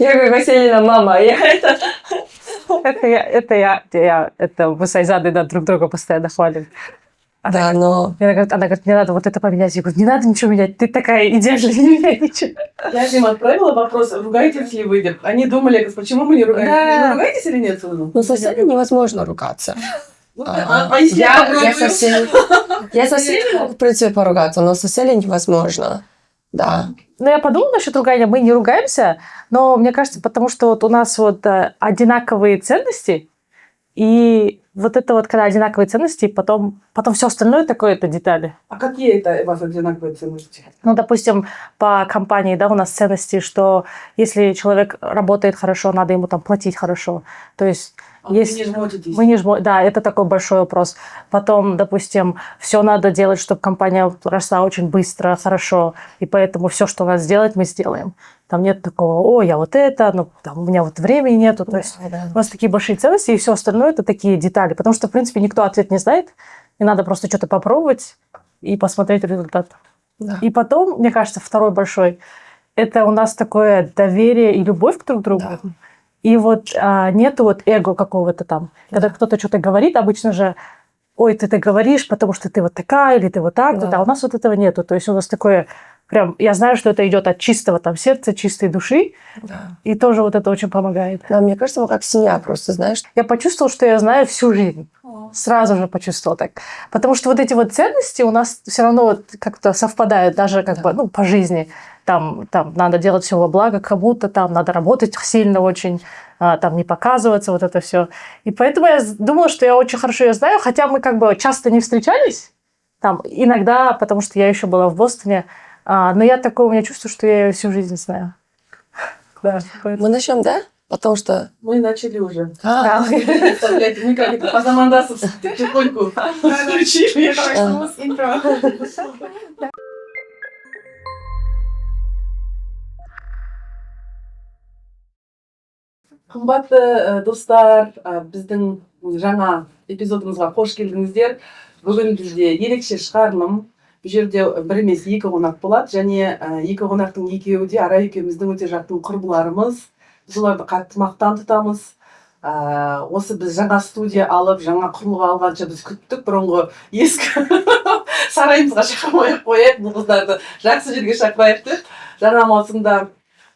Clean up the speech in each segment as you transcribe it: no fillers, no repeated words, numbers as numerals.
Первый Василина мама. Это мы с Айзадой друг друга постоянно хвалим. Да, но... Она говорит, не надо вот это поменять. Я говорю, не надо ничего менять, ты такая идеальная, не меняй ничего. Я же им отправила вопрос, ругаетесь ли вы? Они думали, почему мы не ругаемся? Да. Вы ругаетесь или нет? Ну, со всеми невозможно ругаться. если Я со всеми, в принципе, поругаться, но со всеми невозможно. Да. Ну, я подумала насчет ругания. Мы не ругаемся, но мне кажется, потому что вот у нас вот одинаковые ценности, и вот это вот, когда одинаковые ценности, потом все остальное такое, это детали. А какие это у вас одинаковые ценности? Ну, допустим, по компании, да, у нас ценности, что если человек работает хорошо, надо ему там платить хорошо. То есть Вы не жмотитесь. Мы не жмотимся. Да, это такой большой вопрос. Потом, допустим, все надо делать, чтобы компания росла очень быстро, хорошо, и поэтому все, что надо сделать, мы сделаем. Там нет такого, я вот это, ну, там, у меня вот времени нету. То есть у нас такие большие ценности, и все остальное это такие детали. Потому что, в принципе, никто ответ не знает, и надо просто что-то попробовать и посмотреть результат. Да. И потом, мне кажется, второй большой, это у нас такое доверие и любовь к друг другу. Да. И вот нету вот эго какого-то там. Когда кто-то что-то говорит, обычно же, ой, ты говоришь, потому что ты вот такая, или ты вот так. Да. А у нас вот этого нету. То есть у нас такое прям, я знаю, что это идет от чистого там сердца, чистой души. Да. И тоже вот это очень помогает. Да, мне кажется, мы как семья просто, знаешь. Я почувствовала, что я знаю всю жизнь. Сразу же почувствовала так. Потому что вот эти вот ценности у нас все равно вот как-то совпадают, даже как бы, по жизни. Там надо делать все во благо кому-то, там надо работать сильно очень, там не показываться, вот это все. И поэтому я думала, что я очень хорошо ее знаю, хотя мы как бы часто не встречались, там иногда, потому что я еще была в Бостоне, но я такое у меня чувство, что я ее всю жизнь знаю. Да, Мы начнем, да? Потому что... Мы начали уже. Представляете, мы как это, по замандасу потихоньку включили. Қымбатты достар, біздің жаңа эпизодымызға қош келдіңіздер. Бүгін бізде ерекше шығарылым. Бұл жерде бір емес екі қонақ болады, және екі қонақтың екеуі де Арай екеуміздің өте жақын құрбыларымыз. Біз оларды қатты мақтан тұтамыз. Осы біз жаңа студия алып, жаңа құрылғы алғанша біз күттік, бұрынғы ескі сарайымызға шақырмай қояйық, бұл қыздарды жақсы жерге шақырайық деп. Жаңа маусымда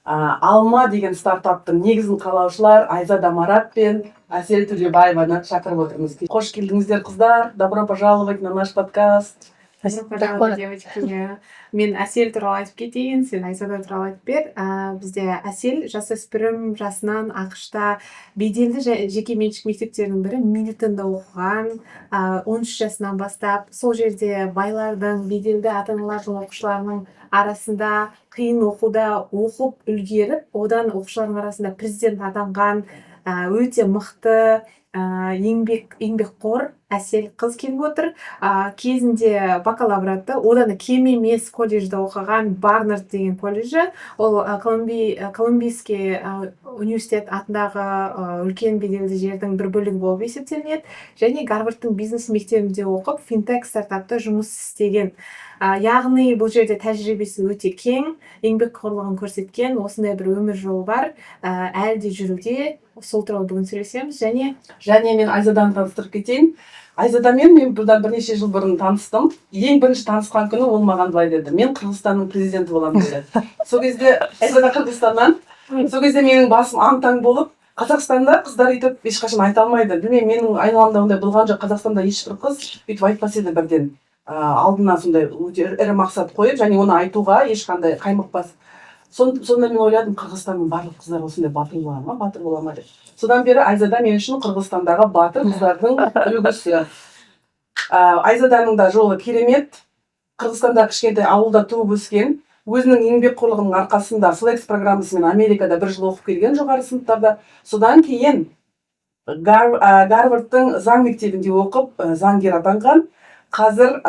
Алма деген стартаптың негізін қалаушылар Айзада Марат пен Әсел Төлебаеваны шақырып отырмыз. Қош келдіңіздер, қыздар. Добро пожаловать на наш подкаст. Добро пожаловать, девочки. Мен Әсел туралы айтып кетейін, сен Айзада туралы айтып бер. Бізде Әсел жасөспірім жасынан ақшта беделді жеке меншік мектептердің бірі Милтонда оқыған, 13 жасынан бастап сол жерде байлардың, беделді ата-аналардың оқушыларының арасында қиын оқуда оқып үлгеріп, одан оқушылардың арасында президент атанған өте мықты еңбекқор Әсел қыз келіп отыр. Кезінде бакалавратты, одан кем емес колледжде оқыған, Барнард деген колледжі. Ол Колумбийский университет атындағы үлкен беделді жердің бір бөлігі болып есептелінеді. Және Гарвардтың бизнес мектебінде оқып, финтек стартапта жұмыс істеген. Яғни бұл жерде тәжірибесі өте кең, еңбекқорлығын көрсеткен, осындай бір өмір жолы бар, әлі де жүруде. Сол туралы бүгін сөйлесеміз. Және мен Айзаданы таныстырып кетейін. Айзадамен мен бұдан бірнеше жыл бұрын таныстым. Ең бірінші танысқан күні ол маған былай деді: мен Қырғызстанның президенті боламын деді. Сол кезде Айзада Қырғызстаннан, сол кезде менің басым аң-таң болып, Қазақстанда қыздар өйтіп ешқашан айта алмайды. Білмеймін, менің айналамда ондай болған жоқ. Қазақстанда ешбір қыз өйтіп айтпас еді бірден. Алдына сондай өте ірі мақсат қойып, және оны айтуға ешқандай қаймықпас. Сонда мен ойладым, Қырғызстанның барлық қыздар осындай батыр бола ма деп. Содан бері Айзада мен үшін Қырғызстандағы батыр қыздардың үлгісі. Айзаданың да жолы керемет. Қырғызстанда кішкентай ауылда туып өскен. Өзінің еңбекқорлығының арқасында Flex программасымен Америкада бір жыл оқып келген жоғары сыныптарда. Содан кейін Гарвардтың заң мектебінде оқып, заңгер атанған. Қазір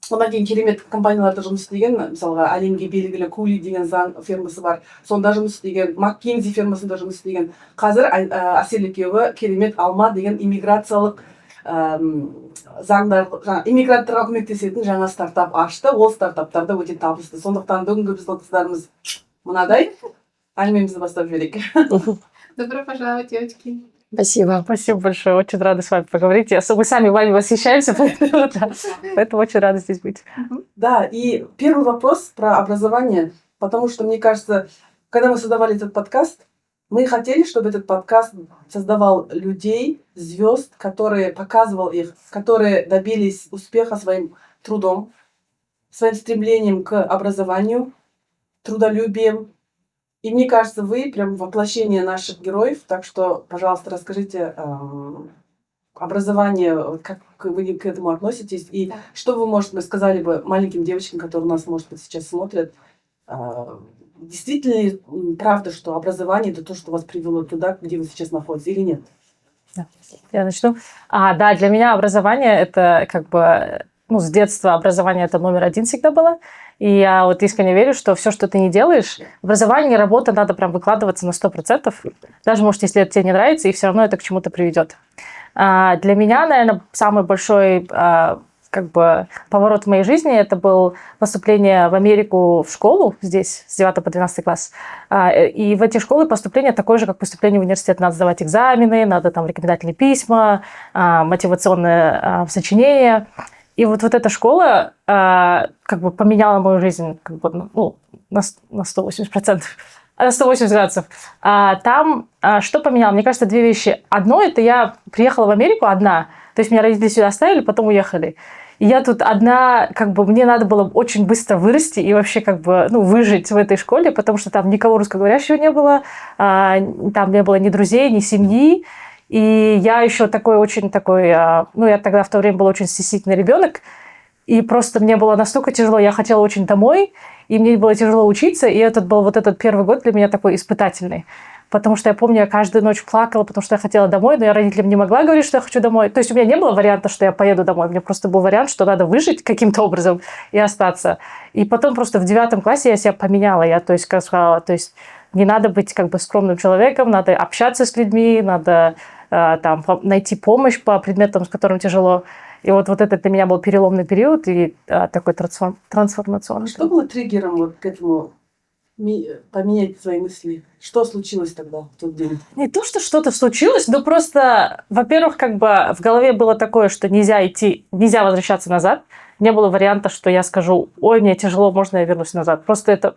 одан кейін керемет компанияларда жұмыс істеген, мысалға әлемге белгілі Кули деген заң фирмасы бар, сонда жұмыс істеген, Маккензи фирмасында жұмыс істеген. Қазір Әсел екеуі керемет Алма деген иммиграциялық заңдар, иммигранттарға көмектесетін жаңа стартап ашты. Ол стартаптарда өте табысты. Сондықтан бүгінгі біздің қыздарымыз мынадай. Альмемізді бастап жіберейік. Добро пожаловать, девочки. Спасибо. Спасибо большое, очень рада с вами поговорить. Мы сами вами восхищаемся, поэтому очень рада здесь быть. Да, и первый вопрос про образование, потому что, мне кажется, когда мы создавали этот подкаст, мы хотели, чтобы этот подкаст создавал людей, звезд, которые показывал их, которые добились успеха своим трудом, своим стремлением к образованию, трудолюбием. И мне кажется, вы прям воплощение наших героев, так что, пожалуйста, расскажите образование, как вы к этому относитесь, и что вы, может быть, сказали бы маленьким девочкам, которые нас, может быть, сейчас смотрят, действительно ли правда, что образование — это то, что вас привело туда, где вы сейчас находитесь, или нет? Я начну. Да, для меня образование это как бы, с детства образование это номер один всегда было. И я вот искренне верю, что все, что ты не делаешь, образование, работа, надо прям выкладываться на 100%. Даже, может, если это тебе не нравится, и все равно это к чему-то приведет. Для меня, наверное, самый большой поворот в моей жизни это было поступление в Америку в школу здесь с 9 по 12 класс. И в эти школы поступление такое же, как поступление в университет. Надо сдавать экзамены, надо там рекомендательные письма, мотивационные сочинения. И вот эта школа поменяла мою жизнь на 180%. На 180 градусов. Там что поменяло? Мне кажется, две вещи. Одно, это я приехала в Америку одна. То есть меня родители сюда оставили, потом уехали. И я тут одна, мне надо было очень быстро вырасти и вообще выжить в этой школе, потому что там никого русскоговорящего не было, там не было ни друзей, ни семьи. И я еще я тогда в то время была очень стеснительный ребенок, и просто мне было настолько тяжело, я хотела очень домой, и мне было тяжело учиться, и этот был этот первый год для меня такой испытательный. Потому что я помню, я каждую ночь плакала, потому что я хотела домой, но я родителям не могла говорить, что я хочу домой. То есть у меня не было варианта, что я поеду домой. У меня просто был вариант, что надо выжить каким-то образом и остаться. И потом просто в 9 классе я себя поменяла. Я сказала, не надо быть скромным человеком, надо общаться с людьми, надо найти помощь по предметам, с которыми тяжело. И вот это для меня был переломный период и такой трансформационный. Что было триггером к этому поменять свои мысли? Что случилось тогда, в тот день? Не то, что что-то случилось, но просто, во-первых, в голове было такое, что нельзя возвращаться назад. Не было варианта, что я скажу, ой, мне тяжело, можно я вернусь назад. Просто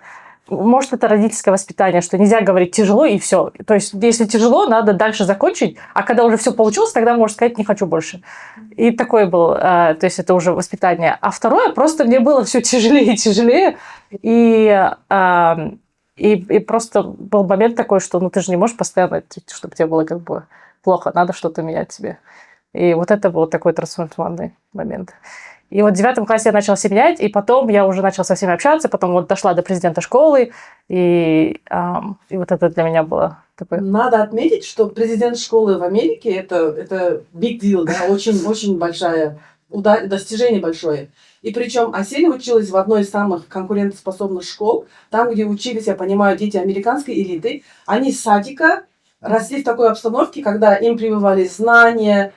может, это родительское воспитание, что нельзя говорить тяжело и все. То есть, если тяжело, надо дальше закончить, а когда уже все получилось, тогда можно сказать, не хочу больше. И такое было, то есть это уже воспитание. А второе, просто мне было все тяжелее и тяжелее. И просто был момент такой, что ты же не можешь постоянно, чтобы тебе было плохо, надо что-то менять себе. И это был такой трансформационный момент. И в 9 классе я начала все менять, и потом я уже начала со всеми общаться, потом дошла до президента школы, и это для меня было такое... Надо отметить, что президент школы в Америке это big deal, да, очень большое достижение большое. И причем Асель училась в одной из самых конкурентоспособных школ, там, где учились, я понимаю, дети американской элиты. Они с садика росли в такой обстановке, когда им прививали знания,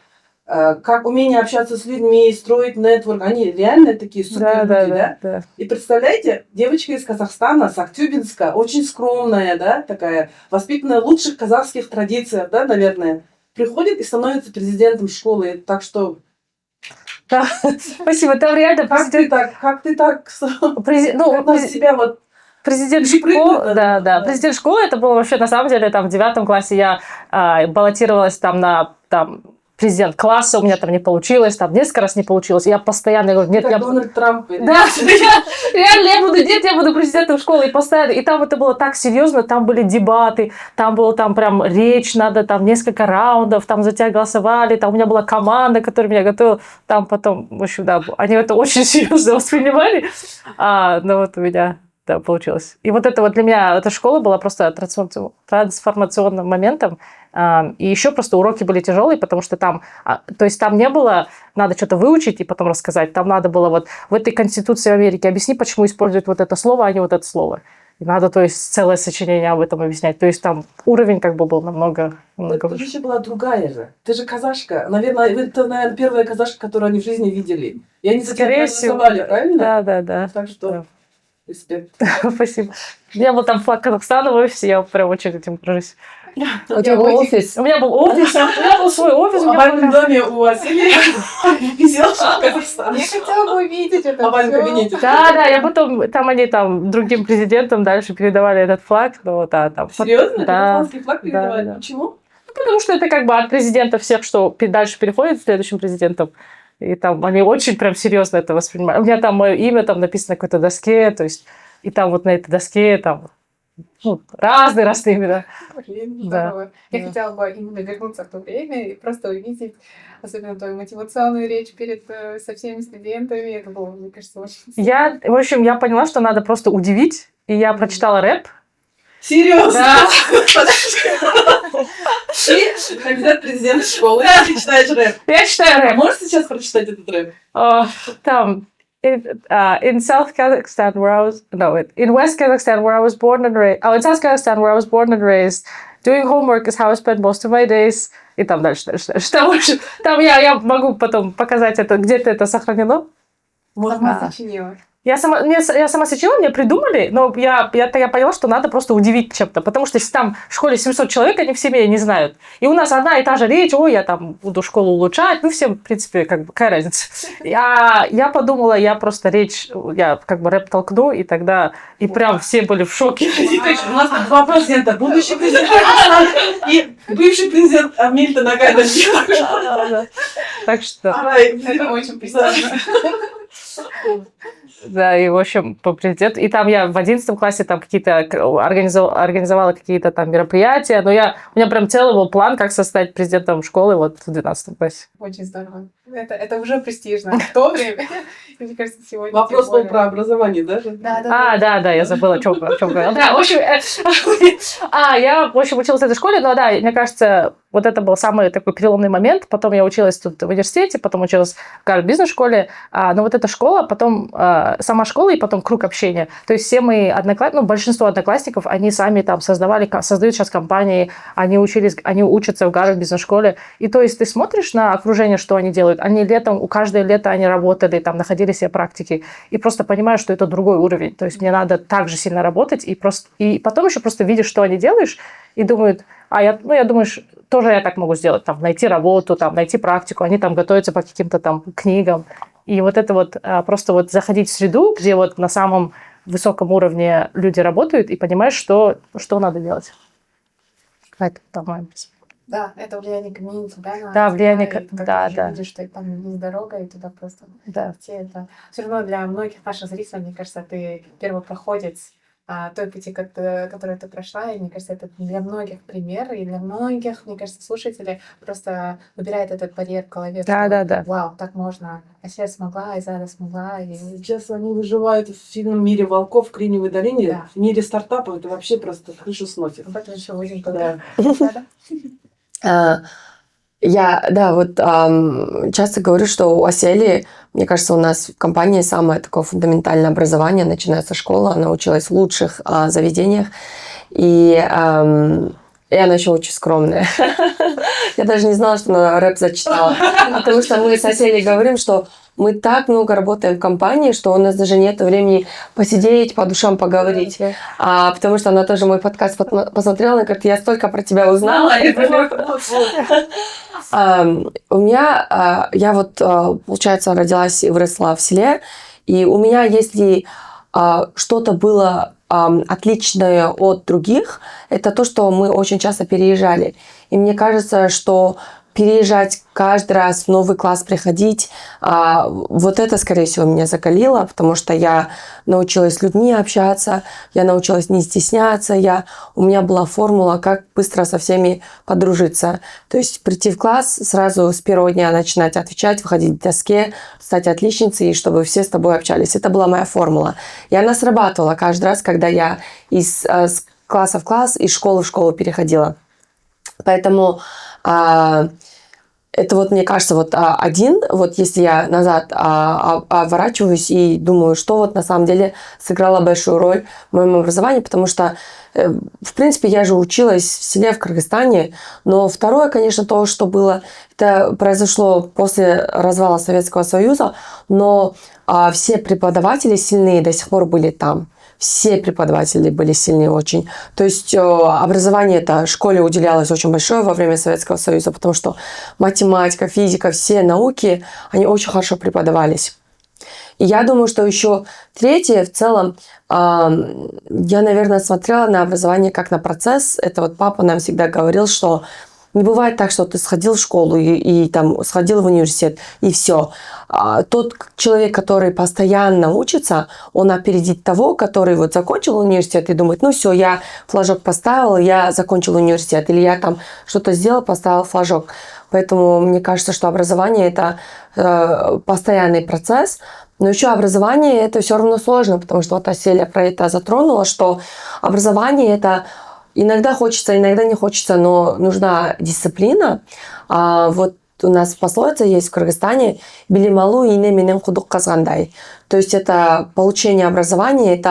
как умение общаться с людьми, строить нетворк. Они реально такие суперлюди, да? И представляете, девочка из Казахстана, с Актюбинска, очень скромная, да, такая, воспитанная в лучших казахских традициях, да, наверное, приходит и становится президентом школы. Так что... Да, спасибо, там реально... Как ты так себя Президент школы, да. Президент школы, это было вообще, на самом деле, в 9 классе я баллотировалась на президент класса, у меня там не получилось, несколько раз не получилось. Я постоянно говорю, нет, я... Дональд Трамп. Да, я буду президентом школы. И постоянно. И там это было так серьезно, там были дебаты, там было прям речь, надо несколько раундов, за тебя голосовали, у меня была команда, которая меня готовила. Там потом, в общем, да, они это очень серьезно воспринимали. Но у меня... Да, получилось. И это для меня, эта школа была просто трансформационным моментом. И еще просто уроки были тяжелые, потому что там не было, надо что-то выучить и потом рассказать. Там надо было в этой Конституции Америки объясни, почему используют это слово, а не это слово. И надо, целое сочинение об этом объяснять. То есть там уровень был намного выше. Ты еще была другая же. Ты же казашка. Наверное, это, первая казашка, которую они в жизни видели. И они за тебя голосовали, правильно? Да. Так что... Респект. Спасибо. У меня был там флаг Казахстана в офисе, я прям очень этим горжусь. У тебя был офис? У меня был офис, у меня был свой офис. В ванном доме у Василия висел флаг Казахстана. Я хотела бы увидеть это А в ванном всё. кабинете. Да, я потом, там они там другим президентам дальше передавали этот флаг, ну да, там. Серьезно? Да. Казахстанский флаг передавали? Да. Почему? Потому что это как бы от президента всех, что дальше переходит к следующим президентам. И там они очень прям серьезно это воспринимают. У меня там мое имя там написано на какой-то доске, то есть, и там вот на этой доске там разные имена. Блин, Да. здорово. Я Да. хотела бы именно вернуться в то время и просто увидеть, особенно твою мотивационную речь со всеми студентами. Это было, мне кажется, очень В общем, я поняла, что надо просто удивить, и я прочитала рэп. Серьезно? Да. Ты кандидат в президент школы, ты читаешь рэп. Я читаю рэп. Можешь сейчас прочитать этот рэп? Там in South Kazakhstan where I was in West Kazakhstan where I was born and raised. In South Kazakhstan where I was born and raised. Doing homework is how I spend most of my days. И там дальше. Там я могу потом показать это, где-то это сохранено. сама сочинила. Я сама сочинила, мне придумали, но я поняла, что надо просто удивить чем-то. Потому что если там в школе 700 человек, они все меня не знают. И у нас одна и та же речь, я там буду школу улучшать. Ну, всем, в принципе, как бы, какая разница. Я подумала, я просто я как бы рэп толкну, и тогда, и прям все были в шоке. У нас тут два президента. Будущий президент Казахстана и бывший президент Мильтон Агайдович. Так что... Это очень престижно. Да, и, в общем, по президенту. И там я в 11 классе там какие-то организовала какие-то там мероприятия. Но у меня прям целый был план, как стать президентом школы вот в 12 классе. Очень здорово. Это уже престижно. В то время, мне кажется, сегодня... Вопрос тем был более. про образование даже. Да. Я забыла, о чем говорила. Да, в общем, я, в общем, училась в этой школе, но да, мне кажется, вот это был самый такой переломный момент. Потом я училась тут в университете, потом училась в Гарвард бизнес-школе. Но вот эта школа, потом сама школа и потом круг общения. То есть все мои одноклассники, большинство одноклассников, они сами там создают сейчас компании, они учатся в Гарвард бизнес-школе. И то есть ты смотришь на окружение, что они делают. Они каждое лето они работали, там находили себе практики. И просто понимаешь, что это другой уровень. То есть мне надо так же сильно работать. И потом еще просто видишь, что они делаешь, и думают, я думаю, тоже я так могу сделать. Там, найти работу, там, найти практику. Они там готовятся по каким-то там книгам. И вот это вот просто вот заходить в среду, где вот на самом высоком уровне люди работают, и понимаешь, что надо делать. Какая-то там моя мысль. Да, это влияние комьюнити, да? Да, влияние, да. да. Видишь, что там есть дорога, и туда просто Да. идти. Это все равно для многих наших зрителей, мне кажется, ты первопроходец той пути, которую ты прошла, и мне кажется, это для многих пример, и для многих, мне кажется, слушателей просто убирает этот барьер в голове. Да. Вау, так можно. Асель смогла, Айзада смогла. И... Сейчас они выживают в сильном мире волков в Кремниевой долине. Да. В мире стартапов это вообще просто крышу сносит. Об этом еще будем Да. Я часто говорю, что у Асели, мне кажется, у нас в компании самое такое фундаментальное образование, начиная со школы. Она училась в лучших заведениях. И она еще очень скромная. Я даже не знала, что она рэп зачитала. Потому что мы с Аселей говорим, что мы так много работаем в компании, что у нас даже нет времени посидеть, по душам поговорить. Потому что она тоже мой подкаст посмотрела, и говорит, я столько про тебя узнала. У меня, я вот, получается, родилась и выросла в селе, и у меня, если что-то было отличное от других, это то, что мы очень часто переезжали. И мне кажется, что переезжать каждый раз в новый класс приходить, вот это, скорее всего, меня закалило, потому что я научилась с людьми общаться, я научилась не стесняться, у меня была формула, как быстро со всеми подружиться. То есть прийти в класс, сразу с первого дня начинать отвечать, выходить к доске, стать отличницей, и чтобы все с тобой общались. Это была моя формула. И она срабатывала каждый раз, когда я из класса в класс, из школы в школу переходила. Поэтому это вот, мне кажется, вот один, вот если я назад оборачиваюсь и думаю, что вот на самом деле сыграло большую роль в моем образовании, потому что, в принципе, я же училась в селе в Кыргызстане, но второе, конечно, то, что было, это произошло после развала Советского Союза, но все преподаватели сильные до сих пор были там. все преподаватели были сильные очень. То есть образование это школе уделялось очень большое во время Советского Союза, потому что математика, физика, все науки, они очень хорошо преподавались. И я думаю, что еще третье, в целом, я, наверное, смотрела на образование как на процесс. Это вот папа нам всегда говорил, что не бывает так, что ты сходил в школу и там сходил в университет, и все. Тот человек, который постоянно учится, он опередит того, который вот закончил университет и думает, ну все, я флажок поставил, я закончил университет, или я там что-то сделал, поставил флажок. Поэтому мне кажется, что образование – это постоянный процесс. Но еще образование – это все равно сложно, потому что вот Аселя про это затронула, что образование – это иногда хочется, иногда не хочется, но нужна дисциплина. Вот у нас пословица есть в Кыргызстане «Билималу ине менен кудук казгандай». То есть это получение образования,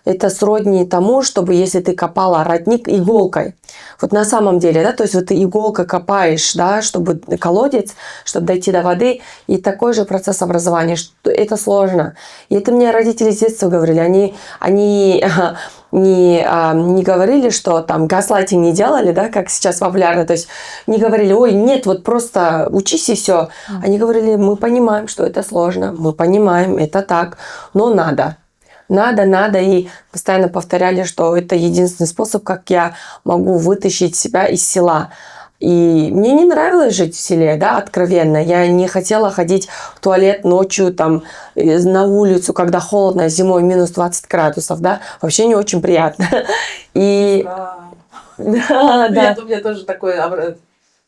это сродни тому, чтобы если ты копала родник иголкой. Вот на самом деле, да, то есть вот ты иголкой копаешь, да, чтобы колодец, чтобы дойти до воды, и такой же процесс образования. Это сложно. И это мне родители с детства говорили. Они не говорили, что там газлайтинг не делали, да, как сейчас популярно. То есть не говорили, ой, нет, вот просто учись и все. Они говорили, мы понимаем, что это сложно, мы понимаем, это так, но надо. Надо, и постоянно повторяли, что это единственный способ, как я могу вытащить себя из села. И мне не нравилось жить в селе, да, откровенно. Я не хотела ходить в туалет ночью, там, на улицу, когда холодно, зимой минус 20 градусов, да. Вообще не очень приятно. И... Да. У меня тоже такое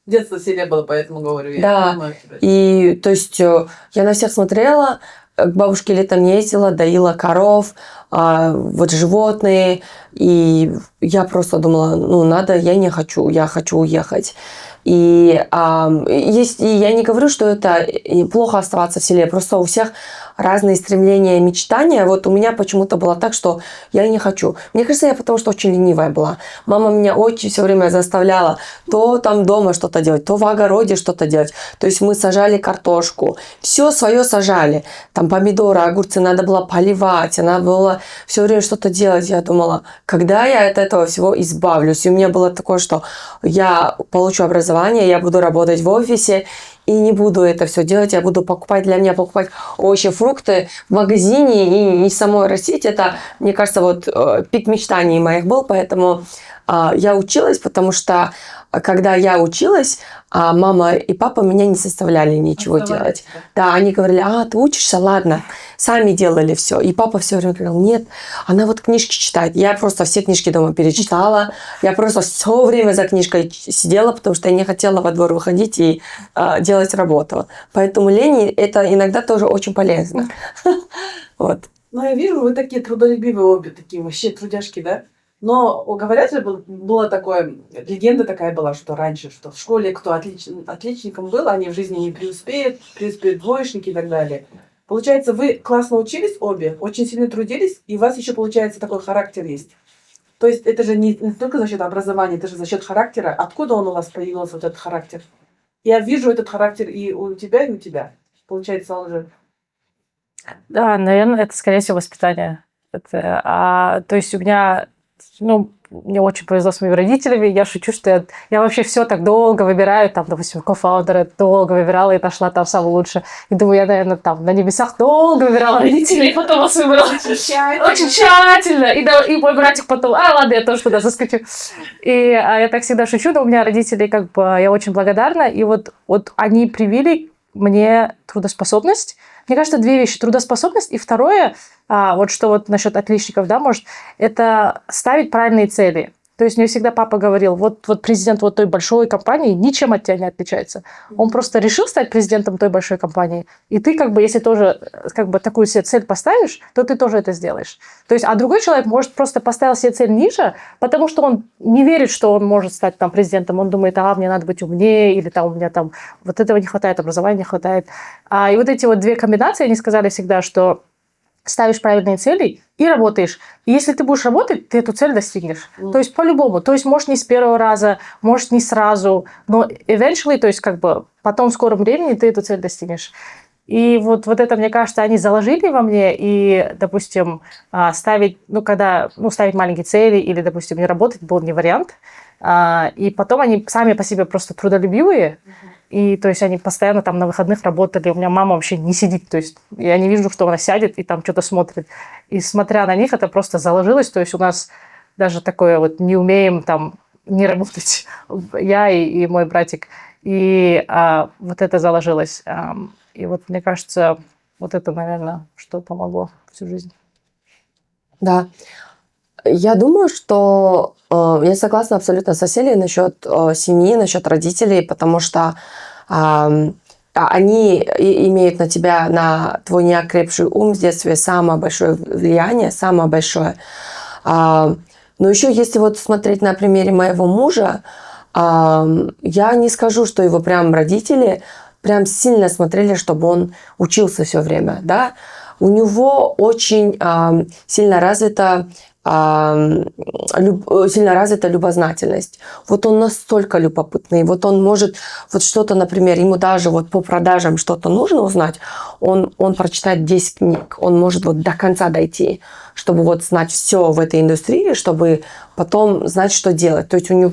детство в селе было, поэтому говорю. Да, и то есть я на всех смотрела, к бабушке летом ездила, доила коров, вот животные, и я просто думала, ну надо, я не хочу, я хочу уехать. И я не говорю, что это плохо оставаться в селе, просто у всех разные стремления и мечтания. Вот у меня почему-то было так, что я не хочу. Мне кажется, я потому что очень ленивая была. Мама меня очень все время заставляла то там дома что-то делать, то в огороде что-то делать. То есть мы сажали картошку, все свое сажали. Там помидоры, огурцы надо было поливать, надо было все время что-то делать. Я думала, когда я от этого всего избавлюсь? И у меня было такое, что я получу образование, я буду работать в офисе, и не буду это все делать, я буду покупать овощи, фрукты в магазине и самой растить. Это, мне кажется, вот пик мечтаний моих был, поэтому я училась, потому что когда я училась, мама и папа меня не заставляли ничего делать. Да, они говорили, ты учишься, ладно, сами делали все. И папа все время говорил, нет, она вот книжки читает. Я просто все книжки дома перечитала, я просто все время за книжкой сидела, потому что я не хотела во двор выходить и делать работу. Поэтому лень это иногда тоже очень полезно. Вот. Ну, я вижу, вы такие трудолюбивые обе, такие вообще трудяшки, да? Но говорят же, было такое, легенда такая была, что раньше, что в школе кто отличником был, они в жизни не преуспеют двоечники и так далее. Получается, вы классно учились обе, очень сильно трудились, и у вас еще, получается, такой характер есть. То есть это же не только за счет образования, это же за счет характера. Откуда он у вас появился, вот этот характер? Я вижу этот характер и у тебя, и у тебя. Получается, он же... Да, наверное, это, скорее всего, воспитание. То есть у меня... мне очень повезло с моими родителями. Я шучу, что я вообще все так долго выбираю. Там, допустим, кофаундера долго выбирала и нашла там самое лучшее. И думаю, я, наверное, там на небесах долго выбирала родителей, и потом вас выбрала. Очень тщательно. И мой братик потом, ладно, я тоже туда заскочу. И я так всегда шучу, но у меня родители, я очень благодарна. И вот они привили мне трудоспособность. Мне кажется, две вещи. Трудоспособность и второе, вот что вот насчет отличников, да, может, это ставить правильные цели. То есть мне всегда папа говорил, вот президент вот той большой компании ничем от тебя не отличается. Он просто решил стать президентом той большой компании, и ты если тоже такую себе цель поставишь, то ты тоже это сделаешь. То есть, а другой человек, может, просто поставил себе цель ниже, потому что он не верит, что он может стать там президентом. Он думает, мне надо быть умнее, или там у меня там вот этого не хватает, образования не хватает. И вот эти вот две комбинации, они сказали всегда, что ставишь правильные цели и работаешь. И если ты будешь работать, ты эту цель достигнешь. То есть по-любому. То есть, может, не с первого раза, может, не сразу, но eventually, то есть потом в скором времени ты эту цель достигнешь. И вот это, мне кажется, они заложили во мне, и, допустим, ставить, ставить маленькие цели или, допустим, не работать был не вариант. И потом они сами по себе просто трудолюбивые, и, то есть, они постоянно там на выходных работали. У меня мама вообще не сидит, то есть, я не вижу, что она сядет и там что-то смотрит. И смотря на них, это просто заложилось, то есть, у нас даже такое вот не умеем там не работать, я и мой братик. И вот это заложилось. И вот, мне кажется, вот это, наверное, что помогло всю жизнь. Да. Я думаю, что я согласна абсолютно с Аселей насчет семьи, насчет родителей, потому что они имеют на тебя, на твой неокрепший ум с детства самое большое влияние, самое большое. Но еще если вот смотреть на примере моего мужа, я не скажу, что его прям родители прям сильно смотрели, чтобы он учился все время, да. У него очень сильно развита любознательность. Вот он настолько любопытный. Вот он может вот что-то, например, ему даже вот по продажам что-то нужно узнать, он прочитает 10 книг, он может вот до конца дойти, чтобы вот знать все в этой индустрии, чтобы потом знать, что делать. То есть он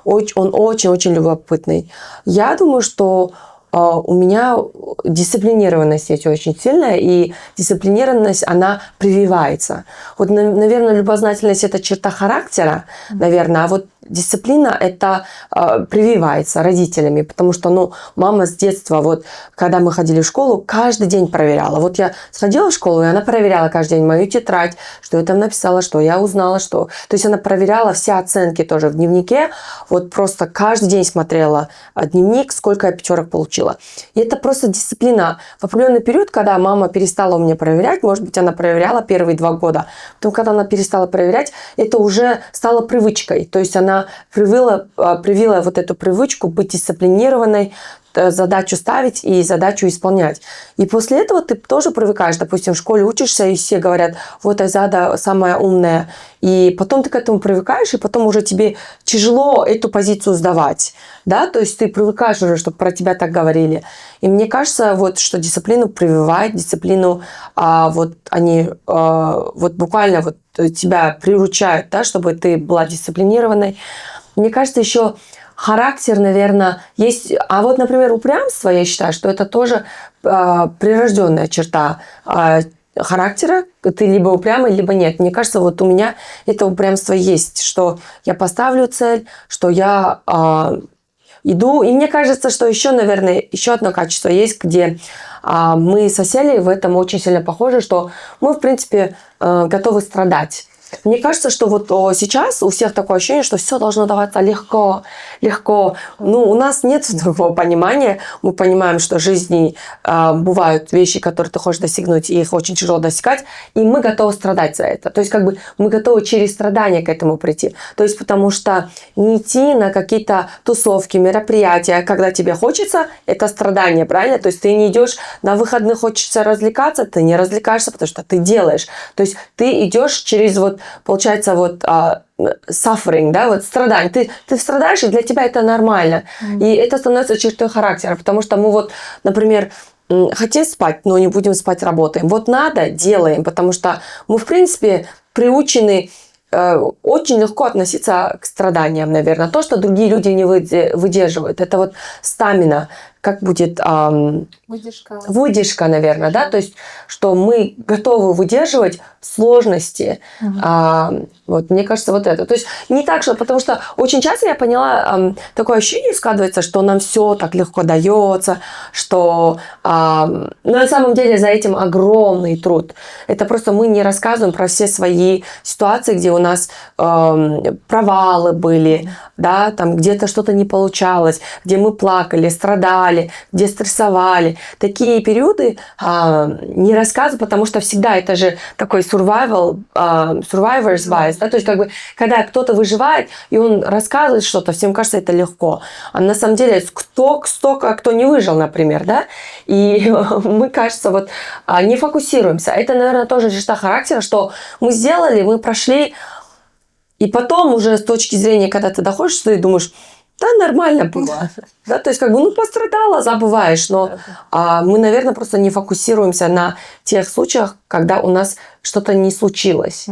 очень-очень любопытный. Я думаю, что у меня дисциплинированность есть очень сильная, и дисциплинированность, она прививается. Вот, наверное, любознательность – это черта характера, наверное, а вот дисциплина – это прививается родителями, потому что, мама с детства, вот, когда мы ходили в школу, каждый день проверяла. Вот я сходила в школу, и она проверяла каждый день мою тетрадь, что я там написала, что я узнала, что… То есть она проверяла все оценки тоже в дневнике, вот просто каждый день смотрела дневник, сколько я пятерок получила. И это просто дисциплина. В определенный период, когда мама перестала у меня проверять, может быть, она проверяла первые 2 года, потом, когда она перестала проверять, это уже стало привычкой. То есть она привила вот эту привычку быть дисциплинированной, задачу ставить и задачу исполнять. И после этого ты тоже привыкаешь. Допустим, в школе учишься, и все говорят, вот Айзада самая умная. И потом ты к этому привыкаешь, и потом уже тебе тяжело эту позицию сдавать. Да? То есть ты привыкаешь уже, чтобы про тебя так говорили. И мне кажется, вот, что дисциплину прививает, дисциплину вот они вот буквально вот тебя приручают, да, чтобы ты была дисциплинированной. Мне кажется, еще характер, наверное, есть. А вот, например, упрямство, я считаю, что это тоже прирожденная черта характера. Ты либо упрямый, либо нет. Мне кажется, вот у меня это упрямство есть, что я поставлю цель, что я иду. И мне кажется, что еще, наверное, еще одно качество есть, где мы с Аселей в этом очень сильно похожи, что мы, в принципе, готовы страдать. Мне кажется, что вот сейчас у всех такое ощущение, что все должно даваться легко. У нас нет такого понимания. Мы понимаем, что в жизни бывают вещи, которые ты хочешь достигнуть, и их очень тяжело достигать, и мы готовы страдать за это. То есть как бы мы готовы через страдания к этому прийти. То есть потому что не идти на какие-то тусовки, мероприятия, когда тебе хочется, это страдание, правильно? То есть ты не идешь на выходных, хочется развлекаться, ты не развлекаешься, потому что ты делаешь. То есть ты идешь через получается, suffering, да, вот страдание. Ты страдаешь, и для тебя это нормально. И это становится чертой характера, потому что мы вот, например, хотим спать, но не будем спать, работаем. Вот надо, делаем, потому что мы, в принципе, приучены очень легко относиться к страданиям, наверное. То, что другие люди не выдерживают. Это вот стамина, как будет… Выдержка, наверное, да, то есть, что мы готовы выдерживать сложности. Вот, мне кажется, вот это. То есть, не так, что… Потому что очень часто я поняла, такое ощущение складывается, что нам все так легко дается, что… на самом деле за этим огромный труд. Это просто мы не рассказываем про все свои ситуации, где у нас провалы были, да, там где-то что-то не получалось, где мы плакали, страдали, где стрессовали. Такие периоды не рассказываю, потому что всегда это же такой survivor's bias, да, то есть как бы когда кто-то выживает и он рассказывает что-то, всем кажется это легко, а на самом деле кто не выжил, например, да, и мы, кажется, вот не фокусируемся. Это, наверное, тоже черта характера, что мы сделали, мы прошли, и потом уже с точки зрения, когда ты доходишь, ты думаешь, Да, нормально было. Да, то есть, как бы, ну, пострадала, забываешь, но мы, наверное, просто не фокусируемся на тех случаях, когда у нас что-то не случилось.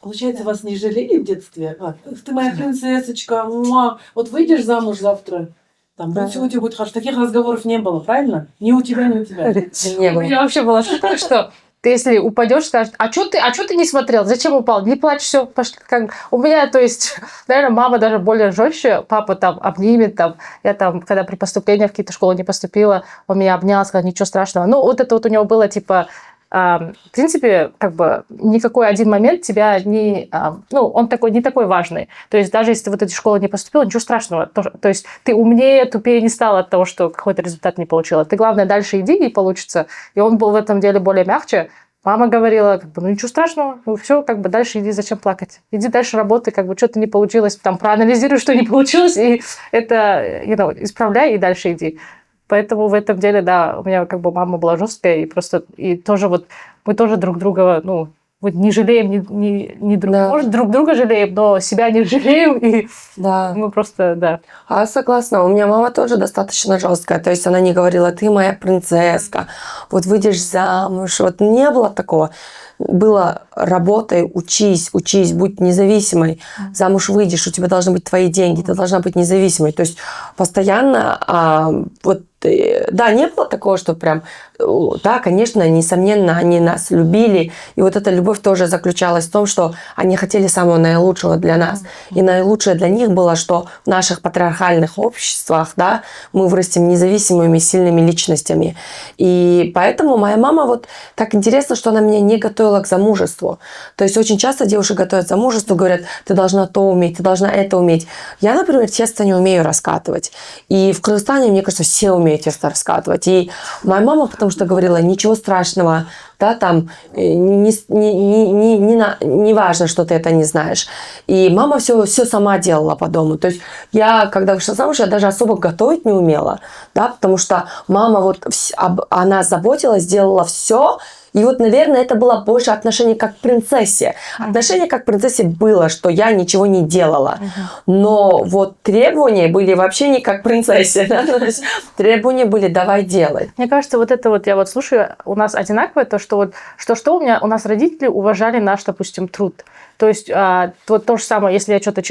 Получается, вас не жалели в детстве? Ты моя принцессочка, муа. Вот выйдешь замуж завтра, там, Да. все у тебя будет хорошо. Таких разговоров не было, правильно? Ни у тебя, ни у тебя. Не У было. меня вообще была шутка, что ты, если упадешь, скажешь, а что ты не смотрел? Зачем упал? Не плачь, все, пошли. Как... У меня, то есть, наверное, мама даже более жестче, папа там обнимет, там, я там, когда при поступлении в какие-то школы не поступила, он меня обнял, сказал, ничего страшного. Ну, вот это вот у него было, типа, в принципе, как бы никакой один момент тебя не... ну, он такой, не такой важный. То есть даже если ты в эту школу не поступила, ничего страшного. То есть ты умнее, тупее не стала от того, что какой-то результат не получила. Ты, главное, дальше иди, и получится. И он был в этом деле более мягче. Мама говорила, как бы, ну ничего страшного, ну все, как бы дальше иди, зачем плакать? Иди дальше работай, как бы что-то не получилось, там проанализируй, что не получилось, и это, исправляй, и дальше иди. Поэтому в этом деле, да, у меня как бы мама была жесткая, и просто, и тоже вот мы тоже друг друга, ну, вот не жалеем, не друг, Да. может, друг друга жалеем, но себя не жалеем, и Да. мы просто, да. Согласна, у меня мама тоже достаточно жесткая, то есть она не говорила, ты моя принцесска, вот выйдешь замуж, вот не было такого. Было работай, учись, будь независимой, замуж выйдешь, у тебя должны быть твои деньги, ты должна быть независимой. То есть постоянно да, не было такого, что прям, да, конечно, несомненно, они нас любили, и вот эта любовь тоже заключалась в том, что они хотели самого наилучшего для нас. И наилучшее для них было, что в наших патриархальных обществах, да, мы вырастем независимыми, сильными личностями. И поэтому моя мама, вот так интересно, что она меня не готовила к замужеству. То есть очень часто девушки готовят к замужеству, говорят, ты должна то уметь, ты должна это уметь. Я, например, тесто не умею раскатывать. И в Кыргызстане, мне кажется, все умеют тесто раскатывать. И моя мама, потому что говорила, ничего страшного, да, там, не важно, что ты это не знаешь. И мама все сама делала по дому. То есть я, когда вышла замуж, я даже особо готовить не умела, да, потому что мама вот, она заботилась, делала все. И вот, наверное, это было больше отношение как к принцессе. Отношение как к принцессе было, что я ничего не делала. Но вот требования были вообще не как к принцессе. Да? То есть требования были давай делай. Мне кажется, вот это вот, я вот слушаю, у нас одинаковое, то, что вот, что у нас родители уважали наш, допустим, труд. То есть вот то же самое, если я что-то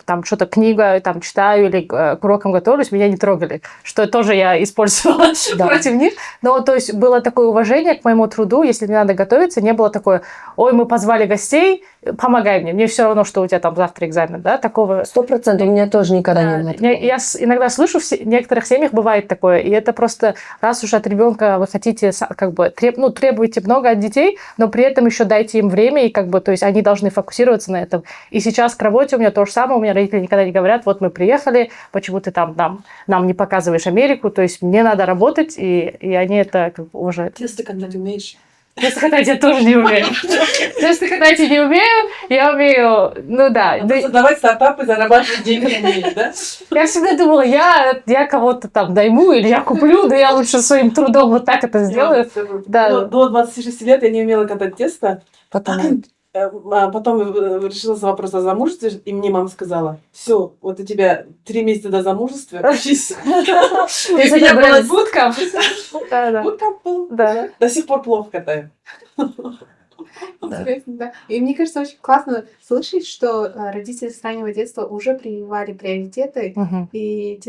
там что-то книга там читаю или к урокам готовлюсь, меня не трогали, что тоже я использовала против них. Но то есть было такое уважение к моему труду, если мне надо готовиться, не было такое, ой, мы позвали гостей, помогай мне все равно, что у тебя там завтра экзамен, да, такого. 100% у меня тоже никогда не было. Я иногда слышу, в некоторых семьях бывает такое, и это просто, раз уж от ребенка вы хотите, как бы, требуете много от детей, но при этом еще дайте им время, и как бы, то есть они должны фокусироваться на этом. И сейчас к работе у меня то же самое, у меня родители никогда не говорят, вот мы приехали, почему ты там нам не показываешь Америку, то есть мне надо работать, и они это как бы уважают. Тесто когда ты умеешь. Тесто катать я тоже не умею. Тесто катать я не умею, я умею, ну да. Создавать стартапы, зарабатывать деньги умеешь, да? Я всегда думала, я кого-то там найму или я куплю, да я лучше своим трудом вот так это сделаю. Да. До 26 лет я не умела катать тесто. Потом Потом решился вопрос о замужестве, и мне мама сказала, все, вот у тебя 3 месяца до замужества, учись. У меня была буткамп. Буткамп был. Да. До сих пор плохо катаю. Интересно, да. И мне кажется, очень классно слышать, что родители с раннего детства уже прививали приоритеты и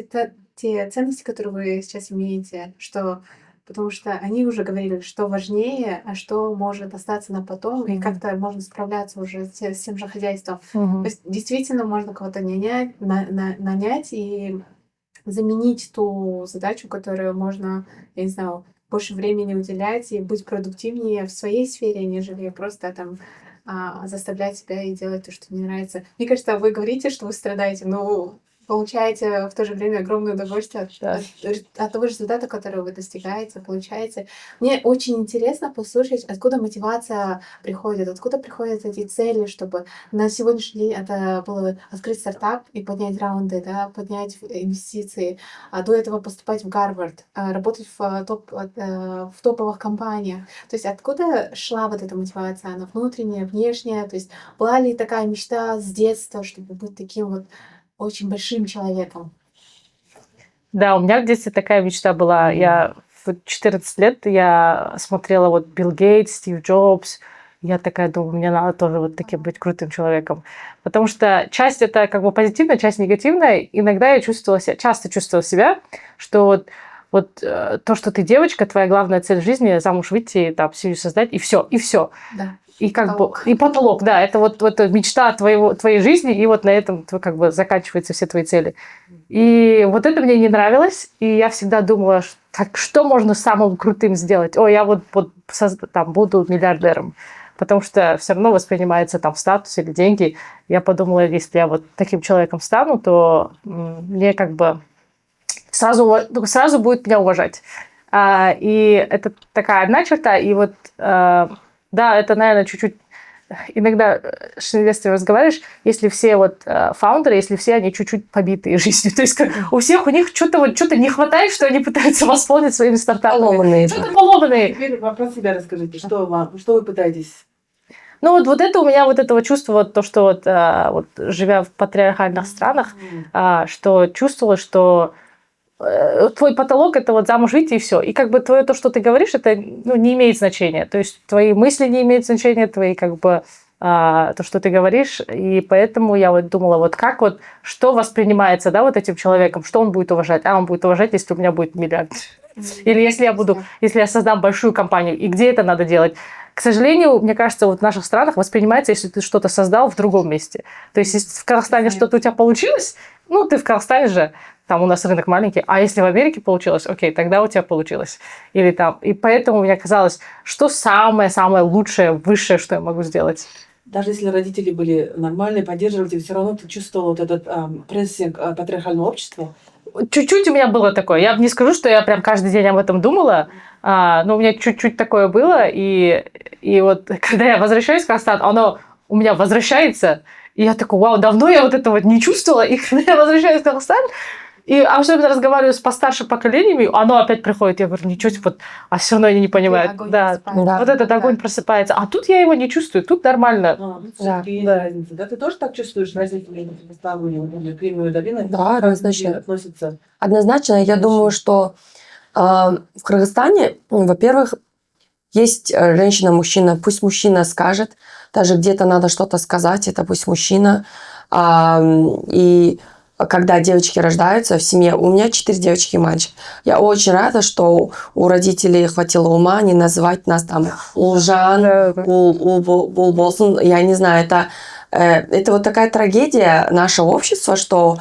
те ценности, которые вы сейчас имеете, что потому что они уже говорили, что важнее, а что может остаться на потом, и как-то можно справляться уже с тем же хозяйством. То есть действительно можно кого-то нанять и заменить ту задачу, которую можно, я не знаю, больше времени уделять и быть продуктивнее в своей сфере, нежели просто там заставлять себя и делать то, что не нравится. Мне кажется, вы говорите, что вы страдаете, но получаете в то же время огромное удовольствие Да. от того результата, который вы достигаете, получаете. Мне очень интересно послушать, откуда мотивация приходит, откуда приходят эти цели, чтобы на сегодняшний день это было открыть стартап и поднять раунды, да, поднять инвестиции, а до этого поступать в Гарвард, работать в топовых компаниях. То есть откуда шла вот эта мотивация? Она внутренняя, внешняя? То есть была ли такая мечта с детства, чтобы быть таким вот очень большим человеком? Да, у меня в детстве такая мечта была. Я в 14 лет я смотрела вот Билл Гейтс, Стив Джобс. Я такая думаю, мне надо тоже вот таким быть крутым человеком. Потому что часть это как бы позитивная, часть негативная. Иногда я часто чувствовала себя, что то, что ты девочка, твоя главная цель в жизни замуж выйти, там, семью создать, и все, и все. Да. И как Потолок. бы и потолок, да, это вот мечта твоей жизни, и вот на этом как бы заканчиваются все твои цели. И вот это мне не нравилось, и я всегда думала, что можно самым крутым сделать. Я там буду миллиардером, потому что все равно воспринимается там статус или деньги. Я подумала, если я вот таким человеком стану, то мне как бы сразу будет меня уважать. И это такая одна черта, и вот да, это, наверное, чуть-чуть... Иногда с инвесторами разговариваешь, если все вот фаундеры, если все они чуть-чуть побитые жизнью. То есть как у всех у них что-то не хватает, что они пытаются восполнить своими стартапами. Поломанные. Что-то поломанные. Теперь про себя расскажите, что вы пытаетесь? Ну вот это у меня вот этого чувства, вот то, что вот живя в патриархальных странах, что чувствовала, что твой потолок это вот замуж выйти и все. И как бы твое то, что ты говоришь, это не имеет значения. То есть твои мысли не имеют значения, твои как бы то, что ты говоришь. И поэтому я вот думала, вот как вот, что воспринимается, да, вот этим человеком, что он будет уважать. Он будет уважать, если у меня будет миллиард. Или если я создам большую компанию. И где это надо делать? К сожалению, мне кажется, вот в наших странах воспринимается, если ты что-то создал в другом месте. То есть, если в Казахстане что-то у тебя получилось, ты в Казахстане же, там у нас рынок маленький, а если в Америке получилось, окей, тогда у тебя получилось. Или там. И поэтому мне казалось, что самое-самое лучшее, высшее, что я могу сделать. Даже если родители были нормальные, поддерживали, все равно ты чувствовала вот этот прессинг патриархального общества? Чуть-чуть у меня было такое. Я не скажу, что я прям каждый день об этом думала, но у меня чуть-чуть такое было. И вот когда я возвращаюсь в Казахстан, оно у меня возвращается. И я такой, вау, давно я вот этого не чувствовала. И когда я возвращаюсь в Казахстан, и особенно разговариваю с постаршим поколениями, оно опять приходит. Я говорю, ничего себе, а все равно они не понимают. Да, вот этот огонь просыпается. А тут я его не чувствую, тут нормально. Есть разница. Да, ты тоже так чувствуешь разницу в ставлении Кремниевой долины? Да, однозначно. Относятся? Однозначно, я думаю, что в Кыргызстане, во-первых, есть женщина-мужчина, пусть мужчина скажет, даже где-то надо что-то сказать, это пусть мужчина. И когда девочки рождаются в семье, у меня 4 девочки и мальчик. Я очень рада, что у родителей хватило ума не называть нас там Улжан, Булболсун. Я не знаю, это вот такая трагедия нашего общества, что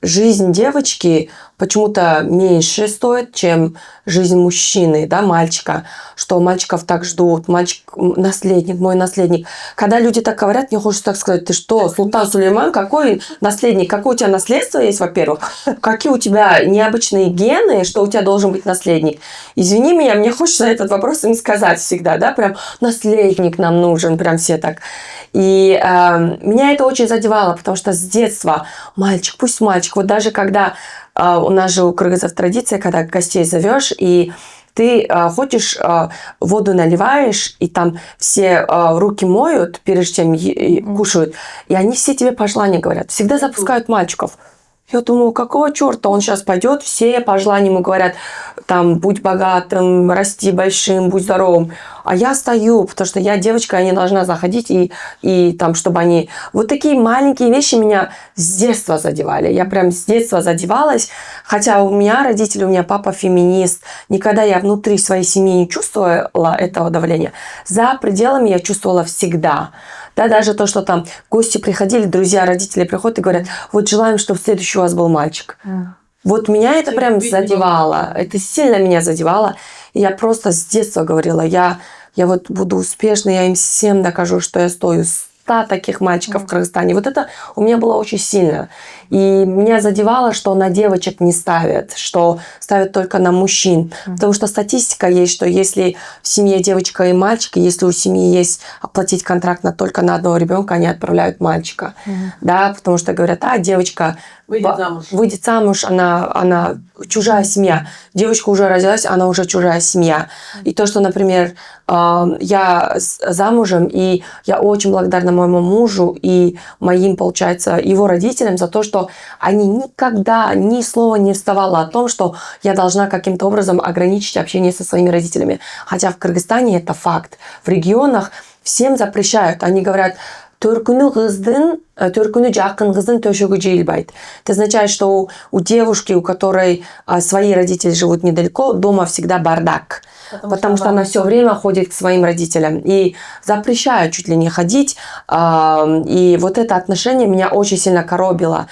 жизнь девочки почему-то меньше стоит, чем жизнь мужчины, да, мальчика, что мальчиков так ждут, мальчик наследник, мой наследник. Когда люди так говорят, мне хочется так сказать, ты что, Султан Сулейман, какой наследник, какое у тебя наследство есть, во-первых, какие у тебя необычные гены, что у тебя должен быть наследник. Извини меня, мне хочется этот вопрос им сказать всегда, да, прям наследник нам нужен, прям все так. И меня это очень задевало, потому что с детства мальчик, пусть мальчик, вот даже когда у нас же у кыргызов традиция, когда гостей зовешь, и ты ходишь, воду наливаешь, и там все руки моют, прежде чем кушают, и они все тебе пожелания говорят. Всегда запускают мальчиков. Я думаю, какого черта он сейчас пойдет, все пожелания ему говорят, там, будь богатым, расти большим, будь здоровым. А я стою, потому что я девочка, я не должна заходить, и там, чтобы они... Вот такие маленькие вещи меня с детства задевали. Я прям с детства задевалась, хотя у меня родители, у меня папа феминист. Никогда я внутри своей семьи не чувствовала этого давления. За пределами я чувствовала всегда. Да, даже то, что там гости приходили, друзья, родители приходят и говорят, вот желаем, чтобы следующий у вас был мальчик. Вот меня это прям задевало. Это сильно меня задевало. И я просто с детства говорила, я вот буду успешной, я им всем докажу, что я стою 100 таких мальчиков в Кыргызстане. Вот это у меня было очень сильно. И меня задевало, что на девочек не ставят, что ставят только на мужчин. Потому что статистика есть, что если в семье девочка и мальчик, и если у семьи есть оплатить контракт только на одного ребенка, они отправляют мальчика. Да, потому что говорят, девочка выйдет замуж, она чужая семья. Девочка уже родилась, она уже чужая семья. И то, что, например, я замужем, и я очень благодарна моему мужу и моим, получается, его родителям за то, что они никогда ни слова не вставало о том, что я должна каким-то образом ограничить общение со своими родителями. Хотя в Кыргызстане это факт. В регионах всем запрещают. Они говорят, төркүнү жакын кыздын төшөгү жыйылбайт. Это означает, что у девушки, у которой свои родители живут недалеко, дома всегда бардак. Потому что она все время ходит к своим родителям. И запрещают чуть ли не ходить. И вот это отношение меня очень сильно коробило.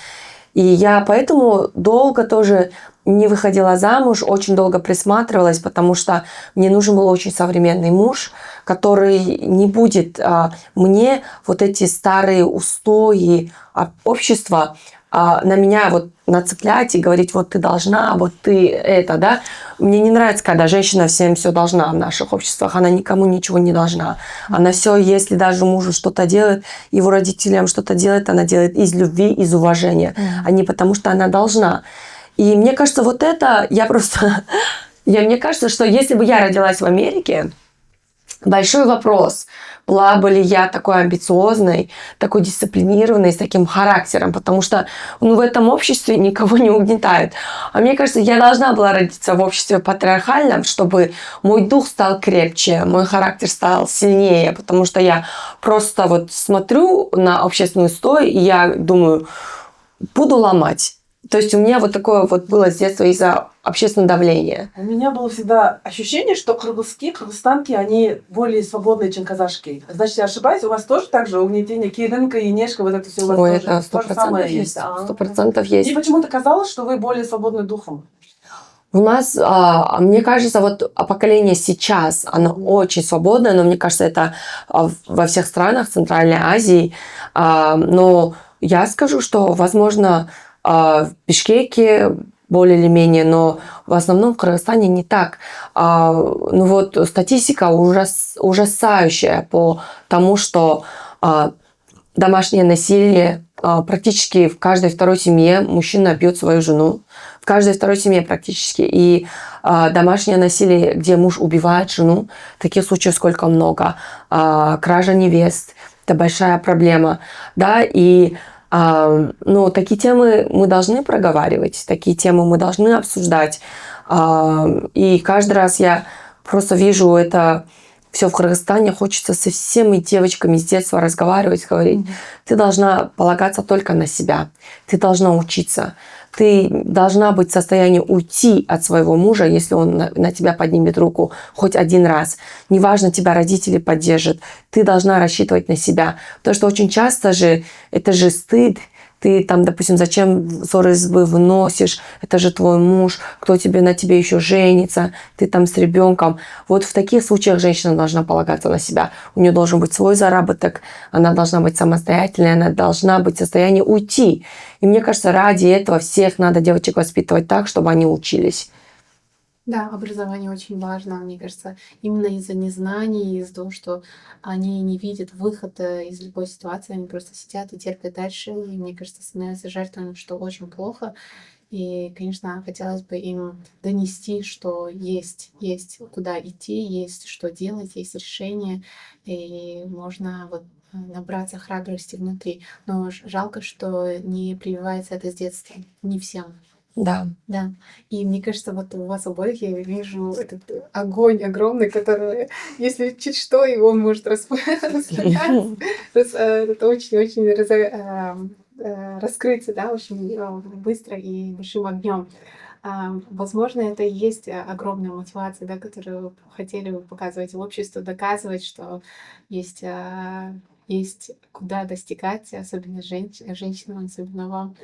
И я поэтому долго тоже не выходила замуж, очень долго присматривалась, потому что мне нужен был очень современный муж, который не будет мне вот эти старые устои общества на меня вот нацеплять и говорить, вот ты должна, вот ты это, да. Мне не нравится, когда женщина всем все должна в наших обществах, она никому ничего не должна. Она все, если даже мужу что-то делает, его родителям что-то делает, она делает из любви, из уважения, а не потому, что она должна. И мне кажется, вот это, мне кажется, что если бы я родилась в Америке, большой вопрос, была бы ли я такой амбициозной, такой дисциплинированной, с таким характером, потому что в этом обществе никого не угнетают. А мне кажется, я должна была родиться в обществе патриархальном, чтобы мой дух стал крепче, мой характер стал сильнее, потому что я просто вот смотрю на общественный строй, и я думаю, буду ломать. То есть у меня вот такое вот было с детства из-за общественного давления. У меня было всегда ощущение, что кыргызстанки, они более свободные, чем казашки. Значит, я ошибаюсь, у вас тоже так же угнетение, киренка, инешка, вот это все у вас тоже? Это 100% есть. 100% есть. Мне почему-то казалось, что вы более свободны духом. У нас, мне кажется, вот поколение сейчас, оно очень свободное, но мне кажется, это во всех странах Центральной Азии. Но я скажу, что, возможно, в Бишкеке более или менее, но в основном в Кыргызстане не так. Статистика ужасающая по тому, что домашнее насилие практически в каждой второй семье мужчина бьет свою жену. В каждой второй семье практически. И домашнее насилие, где муж убивает жену, таких случаев сколько много. Кража невест – это большая проблема. Да? И такие темы мы должны проговаривать, такие темы мы должны обсуждать. И каждый раз я просто вижу это все в Кыргызстане, хочется со всеми девочками с детства разговаривать, говорить. Ты должна полагаться только на себя, ты должна учиться. Ты должна быть в состоянии уйти от своего мужа, если он на тебя поднимет руку хоть один раз. Неважно, тебя родители поддержат. Ты должна рассчитывать на себя. Потому что очень часто же это же стыд. Ты там, допустим, зачем ссор из избы выносишь? Это же твой муж, кто на тебе еще женится, ты там с ребенком. Вот в таких случаях женщина должна полагаться на себя. У нее должен быть свой заработок, она должна быть самостоятельной, она должна быть в состоянии уйти. И мне кажется, ради этого всех надо девочек воспитывать так, чтобы они учились. Да, образование очень важно, мне кажется, именно из-за незнаний, из-за того, что они не видят выхода из любой ситуации, они просто сидят и терпят дальше, и, мне кажется, становятся жертвами, что очень плохо. И, конечно, хотелось бы им донести, что есть куда идти, есть что делать, есть решение, и можно набраться храбрости внутри. Но жалко, что не прививается это с детства. Не всем. Да. Да. И мне кажется, вот у вас обоих я вижу этот огонь огромный, который, если чуть что, и он может раскрыться. Это очень-очень раскрыться, да, очень быстро и большим огнем. Возможно, это и есть огромная мотивация, да, которую вы хотели бы показывать в обществу, доказывать, что есть куда достигать, особенно женщинам, особенно вам.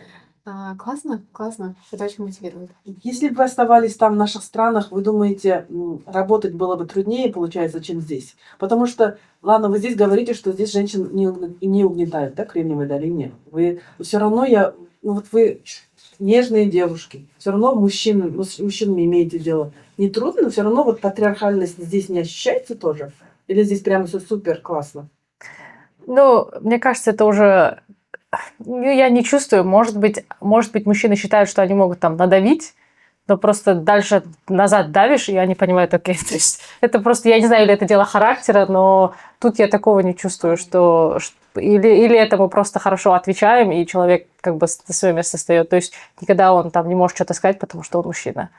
Классно, классно. Это очень мотивирует. Если бы вы оставались там в наших странах, вы думаете, работать было бы труднее, получается, чем здесь? Потому что, ладно, вы здесь говорите, что здесь женщин не угнетают, да, в Кремниевой долине. Вы все равно вот вы нежные девушки, все равно с мужчинами имеете дело. Не трудно, но все равно вот патриархальность здесь не ощущается тоже? Или здесь прямо все супер классно? Ну, мне кажется, это уже... Ну, я не чувствую. Может быть, мужчины считают, что они могут там надавить, но просто дальше назад давишь, и они понимают, окей. То есть это просто, я не знаю, или это дело характера, но тут я такого не чувствую, что... Или это мы просто хорошо отвечаем, и человек как бы на свое место встает. То есть никогда он там не может что-то сказать, потому что он мужчина.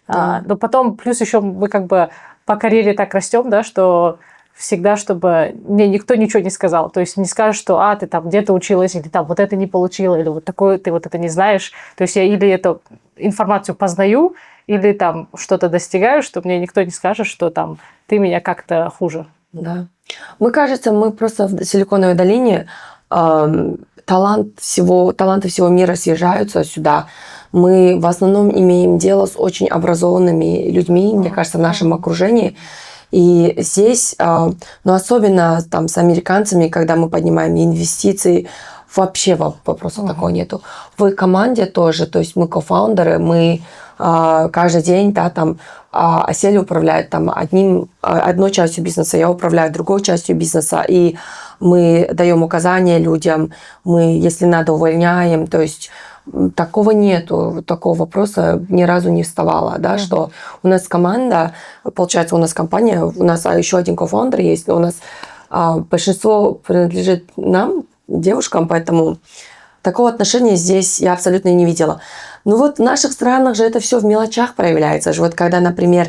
Но потом, плюс еще мы как бы по карьере так растем, да, что всегда, чтобы мне никто ничего не сказал. То есть не скажешь, что ты там где-то училась, или там вот это не получила, или вот такое, ты вот это не знаешь. То есть я или эту информацию познаю, или там что-то достигаю, что мне никто не скажет, что там ты меня как-то хуже. Да. Кажется, мы просто в Силиконовой долине таланты всего мира съезжаются сюда. Мы в основном имеем дело с очень образованными людьми, мне кажется, в нашем окружении. И здесь, особенно там с американцами, когда мы поднимаем инвестиции, вообще вопроса такого нету. В команде тоже, то есть мы кофаундеры, мы каждый день, Асель управляет одной частью бизнеса, я управляю другой частью бизнеса, и мы даем указания людям, мы, если надо, увольняем, то есть такого нету, такого вопроса ни разу не вставало, да, что у нас команда, получается, у нас компания, у нас еще один кофаундер есть, но у нас большинство принадлежит нам, девушкам, поэтому такого отношения здесь я абсолютно не видела. Ну вот в наших странах же это все в мелочах проявляется. Вот когда, например,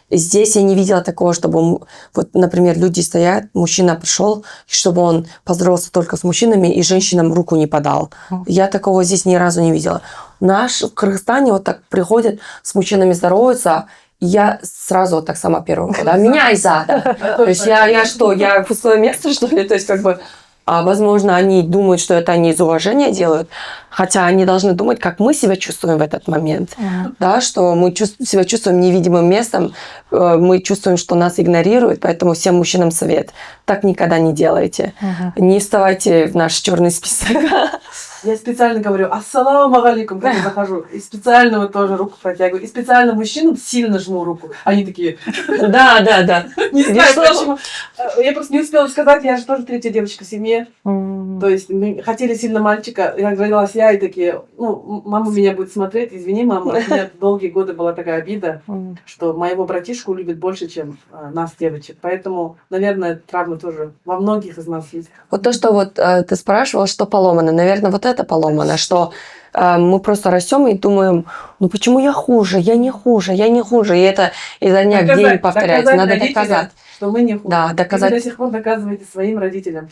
здесь я не видела такого, чтобы, вот, например, люди стоят, мужчина пришел, чтобы он поздоровался только с мужчинами и женщинам руку не подал. Я такого здесь ни разу не видела. В Кыргызстане вот так приходят, с мужчинами здороваются, и я сразу вот так сама первая, да, меня из ада. То есть я пустое место, что ли? То есть как бы... возможно, они думают, что это они из уважения делают, хотя они должны думать, как мы себя чувствуем в этот момент. Да, что мы себя чувствуем невидимым местом, мы чувствуем, что нас игнорируют, поэтому всем мужчинам совет. Так никогда не делайте. Не вставайте в наш черный список. Я специально говорю «Ассаламу алейкум», когда захожу. И специально вот тоже руку протягиваю. И специально мужчинам сильно жму руку. Они такие... Да. Не знаю, почему. Я просто не успела сказать, я же тоже третья девочка в семье. То есть мы хотели сильно мальчика. Я родилась я, и такие, мама меня будет смотреть. Извини, мама, у меня долгие годы была такая обида, что моего братишку любят больше, чем нас, девочек. Поэтому, наверное, травмы тоже во многих из нас есть. Вот то, что вот ты спрашивал, что поломано. Наверное, вот это поломано, что мы просто растем и думаем, почему я хуже, я не хуже. И это изо дня в день повторяется. Надо доказать. Что мы не хуже. Да, доказать. И вы до сих пор доказываете своим родителям.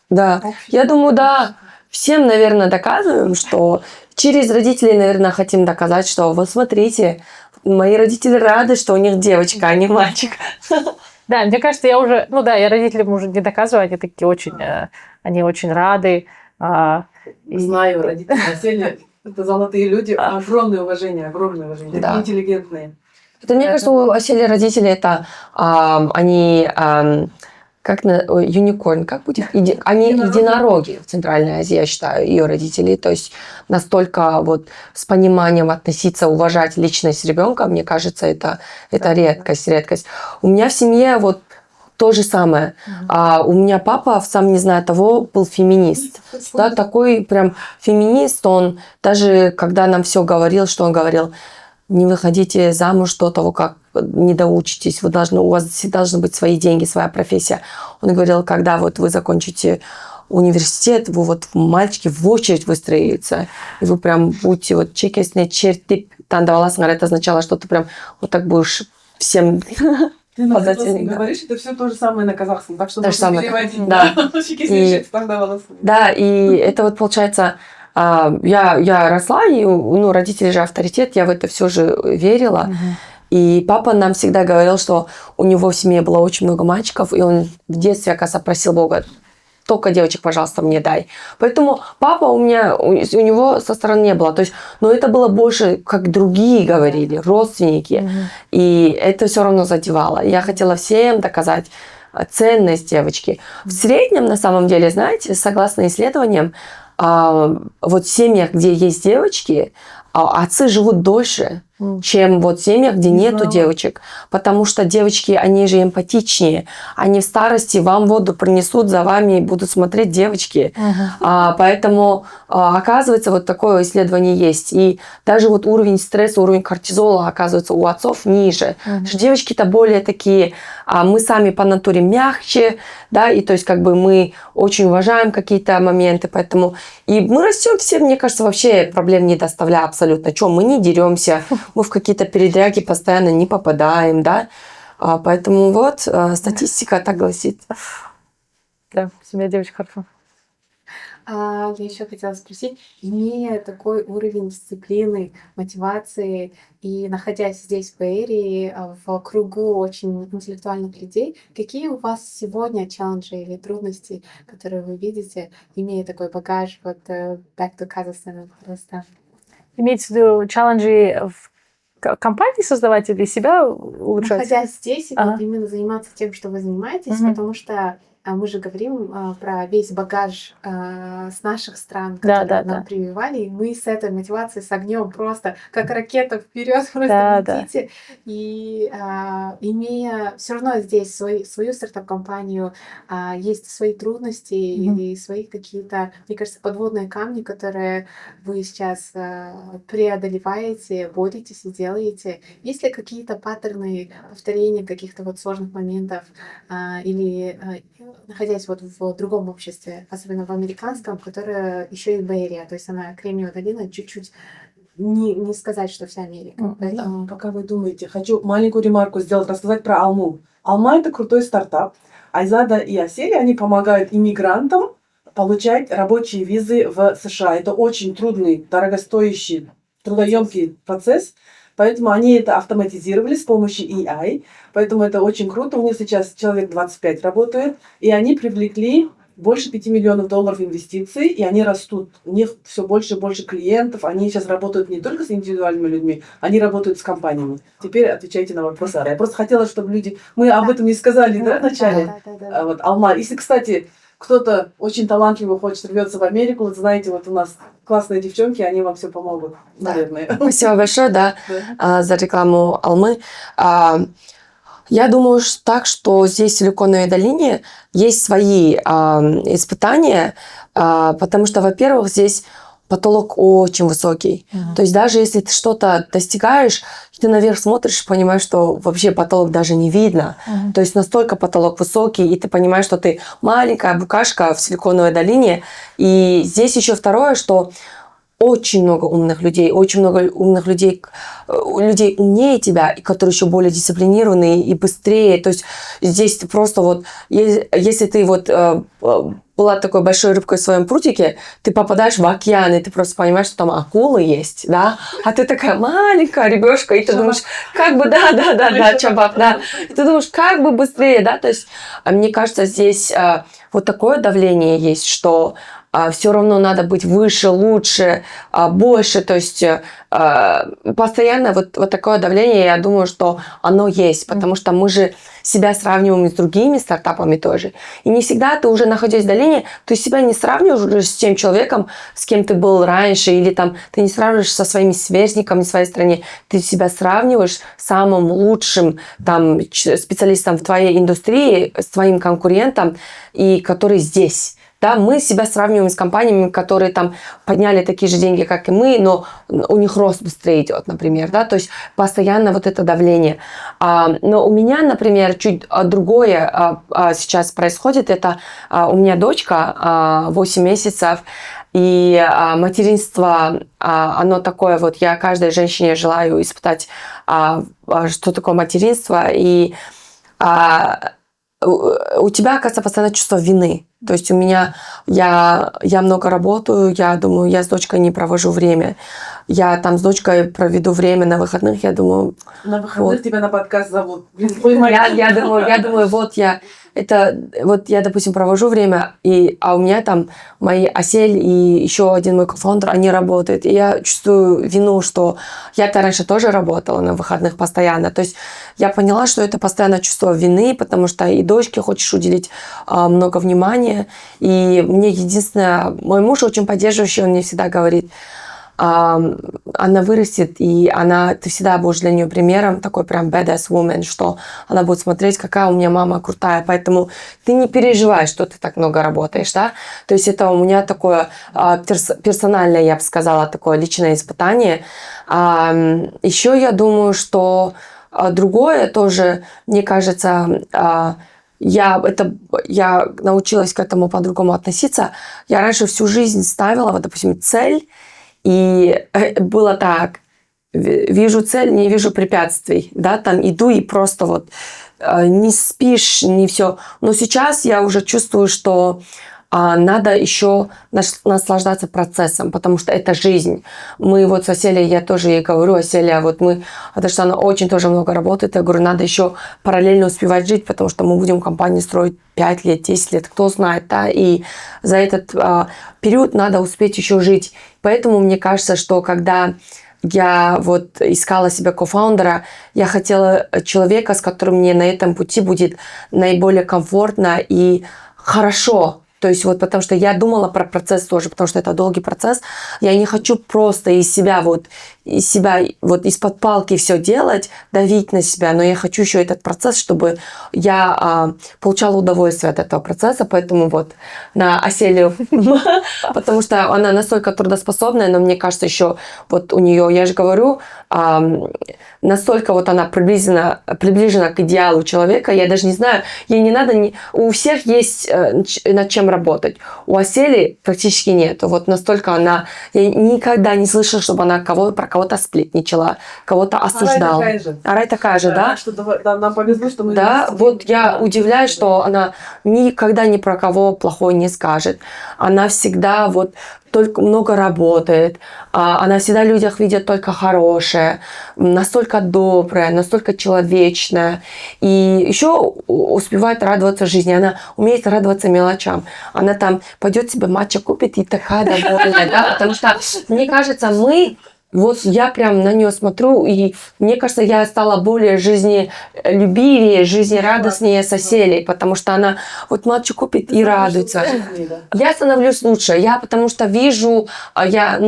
Да, я думаю, да, всем, наверное, доказываем, что через родителей, наверное, хотим доказать, что вот смотрите, мои родители рады, что у них девочка, а не мальчик. Да, мне кажется, я родителям уже не доказываю, они такие очень, они очень рады. Знаю, родители Асели, это золотые люди, огромное уважение, такие интеллигентные. Это, мне кажется, у Асели родители это, они... юникорн, как будет? Они единороги в Центральной Азии, я считаю, ее родители. То есть настолько вот с пониманием относиться, уважать личность ребенка, мне кажется, это редкость. У меня в семье вот то же самое. У меня папа, сам не знаю того, был феминист. Да, такой прям феминист. Он даже, когда нам все говорил, что он говорил, не выходите замуж до того, как не доучитесь. У вас должны быть свои деньги, своя профессия. Он говорил, когда вот вы закончите университет, вы вот мальчики в очередь выстроятся, и вы прям будете вот чекесне черти тандаваласыңар. Это означало, что ты прям вот так будешь всем... Ты на казахском говоришь, это все то же самое на казахском. Так что нужно переводить. Да. Да, и это вот получается... Я росла, и родители же авторитет, я в это все же верила. И папа нам всегда говорил, что у него в семье было очень много мальчиков, и он в детстве, оказывается, просил Бога, только девочек, пожалуйста, мне дай. Поэтому папа у него со стороны не было. То есть, но это было больше, как другие говорили, родственники. И это все равно задевало. Я хотела всем доказать ценность девочки. В среднем, на самом деле, знаете, согласно исследованиям, вот в семьях, где есть девочки, отцы живут дольше, чем вот в семьях, где нету девочек. Потому что девочки, они же эмпатичнее. Они в старости вам воду принесут за вами и будут смотреть девочки. Поэтому, оказывается, вот такое исследование есть. И даже вот уровень стресса, уровень кортизола, оказывается, у отцов ниже. Потому что девочки-то более такие, мы сами по натуре мягче, да, и то есть как бы мы очень уважаем какие-то моменты, поэтому и мы растем все, мне кажется, вообще проблем не доставляя абсолютно. Чем мы не деремся, мы в какие-то передряги постоянно не попадаем, да, поэтому вот статистика так гласит. Да, семья девочек хорошо. Я еще хотела спросить, имея такой уровень дисциплины, мотивации и находясь здесь, в Бэйрии, в кругу очень интеллектуальных людей, какие у вас сегодня челленджи или трудности, которые вы видите, имея такой багаж, вот back to Kazakhstan просто? Имеется в виду челленджи в компании создавать или себя улучшать? Находясь здесь, и вот именно заниматься тем, что вы занимаетесь, потому что мы же говорим про весь багаж с наших стран, которые нам прививали, и мы с этой мотивацией, с огнем просто как ракета вперед просто летите. И имея все равно здесь свою стартап-компанию, есть свои трудности и свои какие-то, мне кажется, подводные камни, которые вы сейчас преодолеваете, боретесь и делаете. Есть ли какие-то паттерны повторения каких-то вот сложных моментов или находясь вот в другом обществе, особенно в американском, которое еще и Бэйрия, то есть она Кремниевая долина, чуть-чуть не сказать, что вся Америка. Поэтому, пока вы думаете, хочу маленькую ремарку сделать, рассказать про Алму. Алма — это крутой стартап. Айзада и Асели, они помогают иммигрантам получать рабочие визы в США. Это очень трудный, дорогостоящий, трудоемкий процесс. Поэтому они это автоматизировали с помощью AI. Поэтому это очень круто. У них сейчас человек 25 работает. И они привлекли больше $5 миллионов инвестиций. И они растут. У них все больше и больше клиентов. Они сейчас работают не только с индивидуальными людьми, они работают с компаниями. Теперь отвечайте на вопрос, Ара. Я просто хотела, чтобы люди... Мы об этом не сказали, да, вначале? Да. Вот, Алма. Если, кстати, кто-то очень талантливый хочет рвется в Америку, вот знаете, вот у нас классные девчонки, они вам все помогут, наверное. Спасибо большое, за рекламу Алмы. Я думаю так, что здесь в Силиконовой долине есть свои испытания, потому что, во-первых, здесь потолок очень высокий. То есть даже если ты что-то достигаешь, ты наверх смотришь и понимаешь, что вообще потолок даже не видно. То есть настолько потолок высокий, и ты понимаешь, что ты маленькая букашка в Силиконовой долине. И здесь еще второе, что очень много умных людей людей умнее тебя, и которые еще более дисциплинированные и быстрее. То есть здесь ты просто вот, если ты вот была такой большой рыбкой в своем прутике, ты попадаешь в океан, и ты просто понимаешь, что там акулы есть, да? А ты такая маленькая рыбешка, и ты думаешь, как бы, чабак, да. И ты думаешь, как бы быстрее, да? То есть, мне кажется, здесь вот такое давление есть, что все равно надо быть выше, лучше, больше. То есть постоянно вот такое давление, я думаю, что оно есть, потому что мы же себя сравниваем с другими стартапами тоже. И не всегда ты уже, находясь в долине, ты себя не сравниваешь уже с тем человеком, с кем ты был раньше, или там ты не сравниваешь со своими сверстниками в своей стране, ты себя сравниваешь с самым лучшим там специалистом в твоей индустрии, с твоим конкурентом, и который здесь. Да, мы себя сравниваем с компаниями, которые там подняли такие же деньги, как и мы, но у них рост быстрее идет, например. Да? То есть постоянно вот это давление. Но у меня, например, чуть другое сейчас происходит. Это у меня дочка 8 месяцев, и материнство, оно такое, вот я каждой женщине желаю испытать, что такое материнство. И у тебя, оказывается, постоянно чувство вины. То есть у меня, я много работаю, я думаю, я с дочкой не провожу время. я там с дочкой проведу время на выходных, я думаю, На выходных Вот. тебя на подкаст зовут. Блин, поймай. я думаю, вот я, допустим, провожу время, а у меня там мои Асель и еще один мой кофаундер, они работают. И я чувствую вину, что я-то раньше тоже работала на выходных постоянно. То есть я поняла, что это постоянное чувство вины, потому что и дочке хочешь уделить много внимания. И мне единственное, мой муж очень поддерживающий, он мне всегда говорит, она вырастет, и ты всегда будешь для нее примером, такой прям badass woman, что она будет смотреть, какая у меня мама крутая, поэтому ты не переживай, что ты так много работаешь, да, то есть это у меня такое персональное, я бы сказала, такое личное испытание. Еще я думаю, что другое тоже, мне кажется, я научилась к этому по-другому относиться. Я раньше всю жизнь ставила, вот, допустим, цель, и было так, вижу цель, не вижу препятствий, да, там иду и просто вот не спишь, не все. Но сейчас я уже чувствую, что надо еще наслаждаться процессом, потому что это жизнь. Мы вот с Аселей, я тоже ей говорю, Аселия, потому что она очень тоже много работает, я говорю, надо еще параллельно успевать жить, потому что мы будем компанию строить 5 лет, 10 лет, кто знает, да, и за этот период надо успеть еще жить. Поэтому мне кажется, что когда я вот искала себе кофаундера, я хотела человека, с которым мне на этом пути будет наиболее комфортно и хорошо. То есть вот потому что я думала про процесс тоже, потому что это долгий процесс. Я не хочу просто из себя из-под палки все делать, давить на себя, но я хочу еще этот процесс, чтобы я получала удовольствие от этого процесса, поэтому вот на Аселию, потому что она настолько трудоспособная, но мне кажется еще вот у нее, я же говорю, настолько вот она приближена к идеалу человека, я даже не знаю, ей не надо, у всех есть над чем работать. У Асели практически нет. Вот настолько я никогда не слышала, чтобы она про кого-то сплетничала, кого-то осуждала. Арай такая же, да? Что нам повезло, что мы... Да, вот я удивляюсь, что она никогда ни про кого плохое не скажет. Она всегда вот только много работает, она всегда в людях видит только хорошее, настолько добрая, настолько человечная. И еще успевает радоваться жизни. Она умеет радоваться мелочам. Она там пойдет себе матча купит и такая довольная, да, потому что, мне кажется, вот я прям на нее смотрю, и мне кажется, я стала более жизнелюбивее, жизнерадостнее с Аселей, потому что она вот матчу купит и радуется. Я становлюсь лучше, потому что вижу, я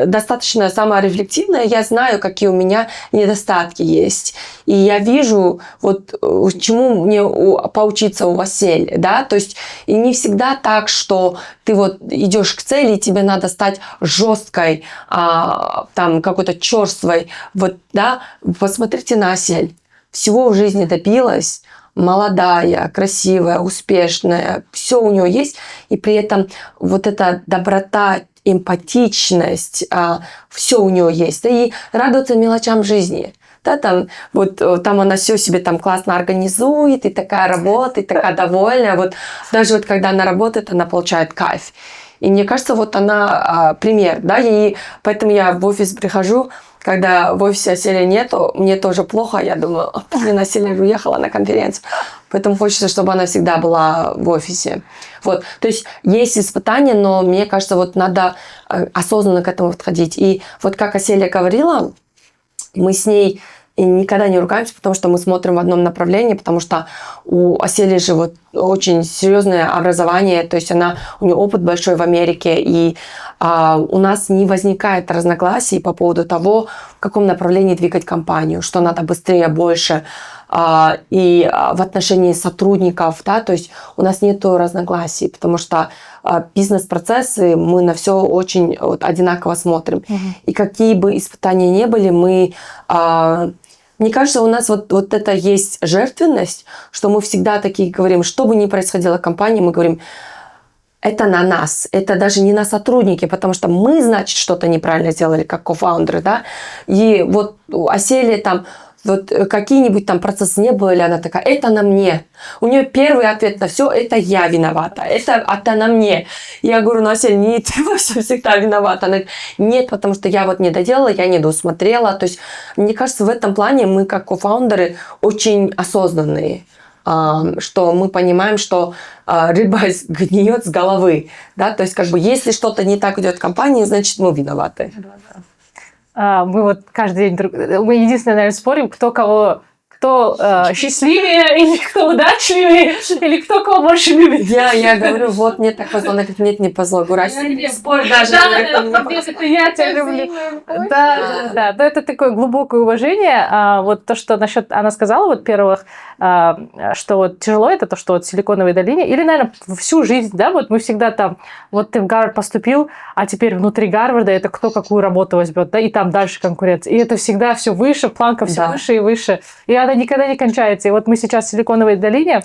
достаточно саморефлективная, я знаю, какие у меня недостатки есть. И я вижу, вот чему мне поучиться у Асель, да, то есть и не всегда так, что ты вот идешь к цели, и тебе надо стать жесткой, там какой-то черствой, вот, да, посмотрите на Асель. Всего в жизни добилась, молодая, красивая, успешная, все у нее есть, и при этом вот эта доброта, эмпатичность, все у нее есть, и радуется мелочам жизни. Да, там она все себе там классно организует, и такая работает, и такая довольная. Вот даже вот когда она работает, она получает кайф. И мне кажется, вот она пример, да, и поэтому я в офис прихожу, когда в офисе Аселя нету, мне тоже плохо, я думаю, Аселя уехала на конференцию, поэтому хочется, чтобы она всегда была в офисе. Вот, то есть есть испытания, но мне кажется, вот надо осознанно к этому подходить. И вот как Аселя говорила, мы с ней никогда не ругаемся, потому что мы смотрим в одном направлении, потому что у Асели же вот очень серьезное образование, то есть у нее опыт большой в Америке, и у нас не возникает разногласий по поводу того, в каком направлении двигать компанию, что надо быстрее, больше, и в отношении сотрудников, да, то есть у нас нет разногласий, потому что бизнес-процессы, мы на все очень одинаково смотрим. И какие бы испытания ни были, мне кажется, у нас вот это есть жертвенность, что мы всегда такие говорим, что бы ни происходило в компании, мы говорим, это на нас, это даже не на сотруднике, потому что мы, значит, что-то неправильно сделали, как кофаундеры, да, и вот Аселия там вот какие-нибудь там процессы не были, она такая, это на мне. У нее первый ответ на все, это я виновата, это на мне. Я говорю, Настя, не ты во всем всегда виновата. Она говорит, нет, потому что я вот не доделала, я не досмотрела. То есть, мне кажется, в этом плане мы, как кофаундеры, очень осознанные. Что мы понимаем, что рыба гниет с головы, да, то есть как бы если что-то не так идет в компании, значит мы виноваты. Мы вот каждый день мы единственное, наверное, спорим, кто счастливее, или кто удачливее, или кто кого больше любит. Я говорю, вот мне так повезло, она говорит, нет, не повезло. Говорю, не спорь даже. Это я тебя люблю. Да, но это такое глубокое уважение. Вот то, что насчет она сказала, вот первых, что вот тяжело, это то, что вот в Силиконовой долине, или, наверное, всю жизнь, да, вот мы всегда там, вот ты в Гарвард поступил, а теперь внутри Гарварда это кто какую работу возьмет, да, и там дальше конкуренция. И это всегда все выше, планка все выше и выше. И она никогда не кончается. И вот мы сейчас в Силиконовой долине,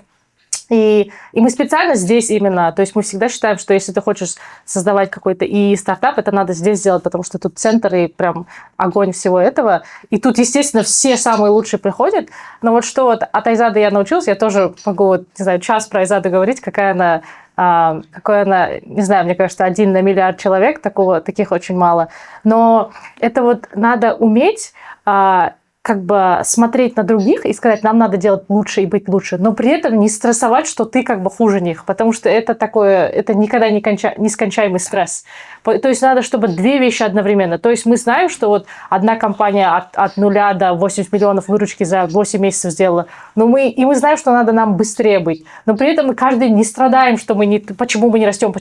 и мы специально здесь именно, то есть мы всегда считаем, что если ты хочешь создавать какой-то и стартап, это надо здесь сделать, потому что тут центр и прям огонь всего этого. И тут, естественно, все самые лучшие приходят. Но вот что вот от Айзады я научилась, я тоже могу, вот, не знаю, час про Айзаду говорить, какой она, не знаю, мне кажется, 1 на миллиард человек, таких очень мало. Но это вот надо уметь как бы смотреть на других и сказать, нам надо делать лучше и быть лучше, но при этом не стрессовать, что ты как бы хуже них, потому что это такое, это никогда не нескончаемый стресс. То есть надо, чтобы 2 вещи одновременно. То есть мы знаем, что вот одна компания от 0 до 80 миллионов выручки за 8 месяцев сделала, но мы знаем, что надо нам быстрее быть, но при этом мы каждый день не страдаем, что почему мы не растем.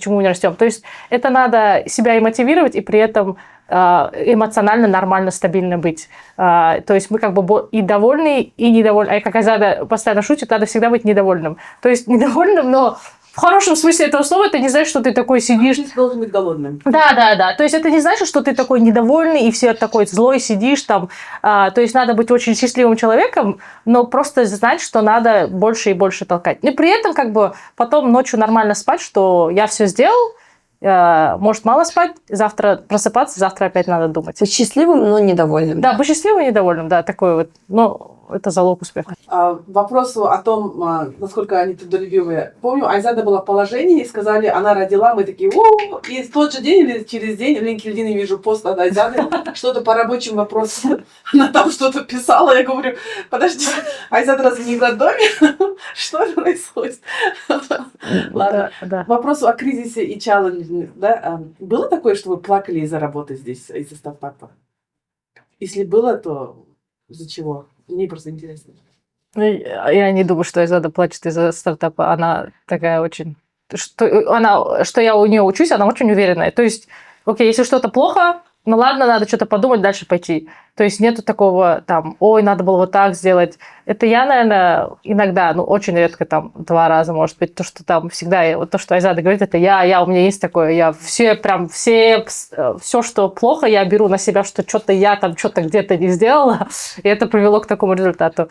То есть это надо себя и мотивировать, и при этом эмоционально, нормально, стабильно быть. То есть мы как бы и довольны, и недовольны. А как Айзада постоянно шутит, надо всегда быть недовольным. То есть недовольным, но в хорошем смысле этого слова это не значит, что ты такой сидишь... Ты должен быть голодным. Да. То есть это не значит, что ты такой недовольный и все такой злой сидишь там. То есть надо быть очень счастливым человеком, но просто знать, что надо больше и больше толкать. И при этом как бы потом ночью нормально спать, что я все сделал, может мало спать, завтра просыпаться, завтра опять надо думать. Быть счастливым, но недовольным. Да, быть счастливым и недовольным, да, такой вот, но это залог успеха. Вопросу о том, насколько они трудолюбивые. Помню, Айзада была в положении, сказали, она родила, мы такие, о, и в тот же день или через день в LinkedIn вижу пост от Айзады, что-то по рабочим вопросам. Она там что-то писала, я говорю, подожди, Айзада разве не в роддоме? Что происходит? Ладно. Вопрос о кризисе и челлендже. Было такое, что вы плакали из-за работы здесь, из-за стартапа? Если было, то из-за чего? Мне просто интересно. Я не думаю, что Айзада плачет из-за стартапа. Она такая очень... Что я у нее учусь, она очень уверенная. То есть, окей, если что-то плохо, ну ладно, надо что-то подумать, дальше пойти. То есть нету такого там, ой, надо было вот так сделать. Это я, наверное, иногда, очень редко, там, 2 раза, может быть, то, что там всегда, вот то, что Айзада говорит, это я, у меня есть такое, я все, что плохо, я беру на себя, что-то я там что-то где-то не сделала, и это привело к такому результату.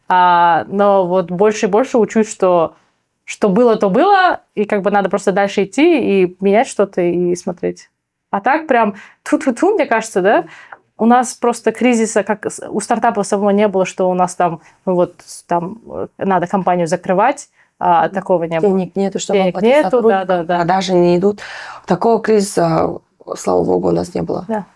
Но вот больше и больше учусь, что было, то было, и как бы надо просто дальше идти и менять что-то и смотреть. А так прям тьфу-тьфу-тьфу, мне кажется, да, у нас просто кризиса, как у стартапа самого не было, что у нас там, надо компанию закрывать, такого не было. Денег нету, чтобы оплатить сотрудникам, продажи не идут. Такого кризиса, слава богу, у нас не было. Да.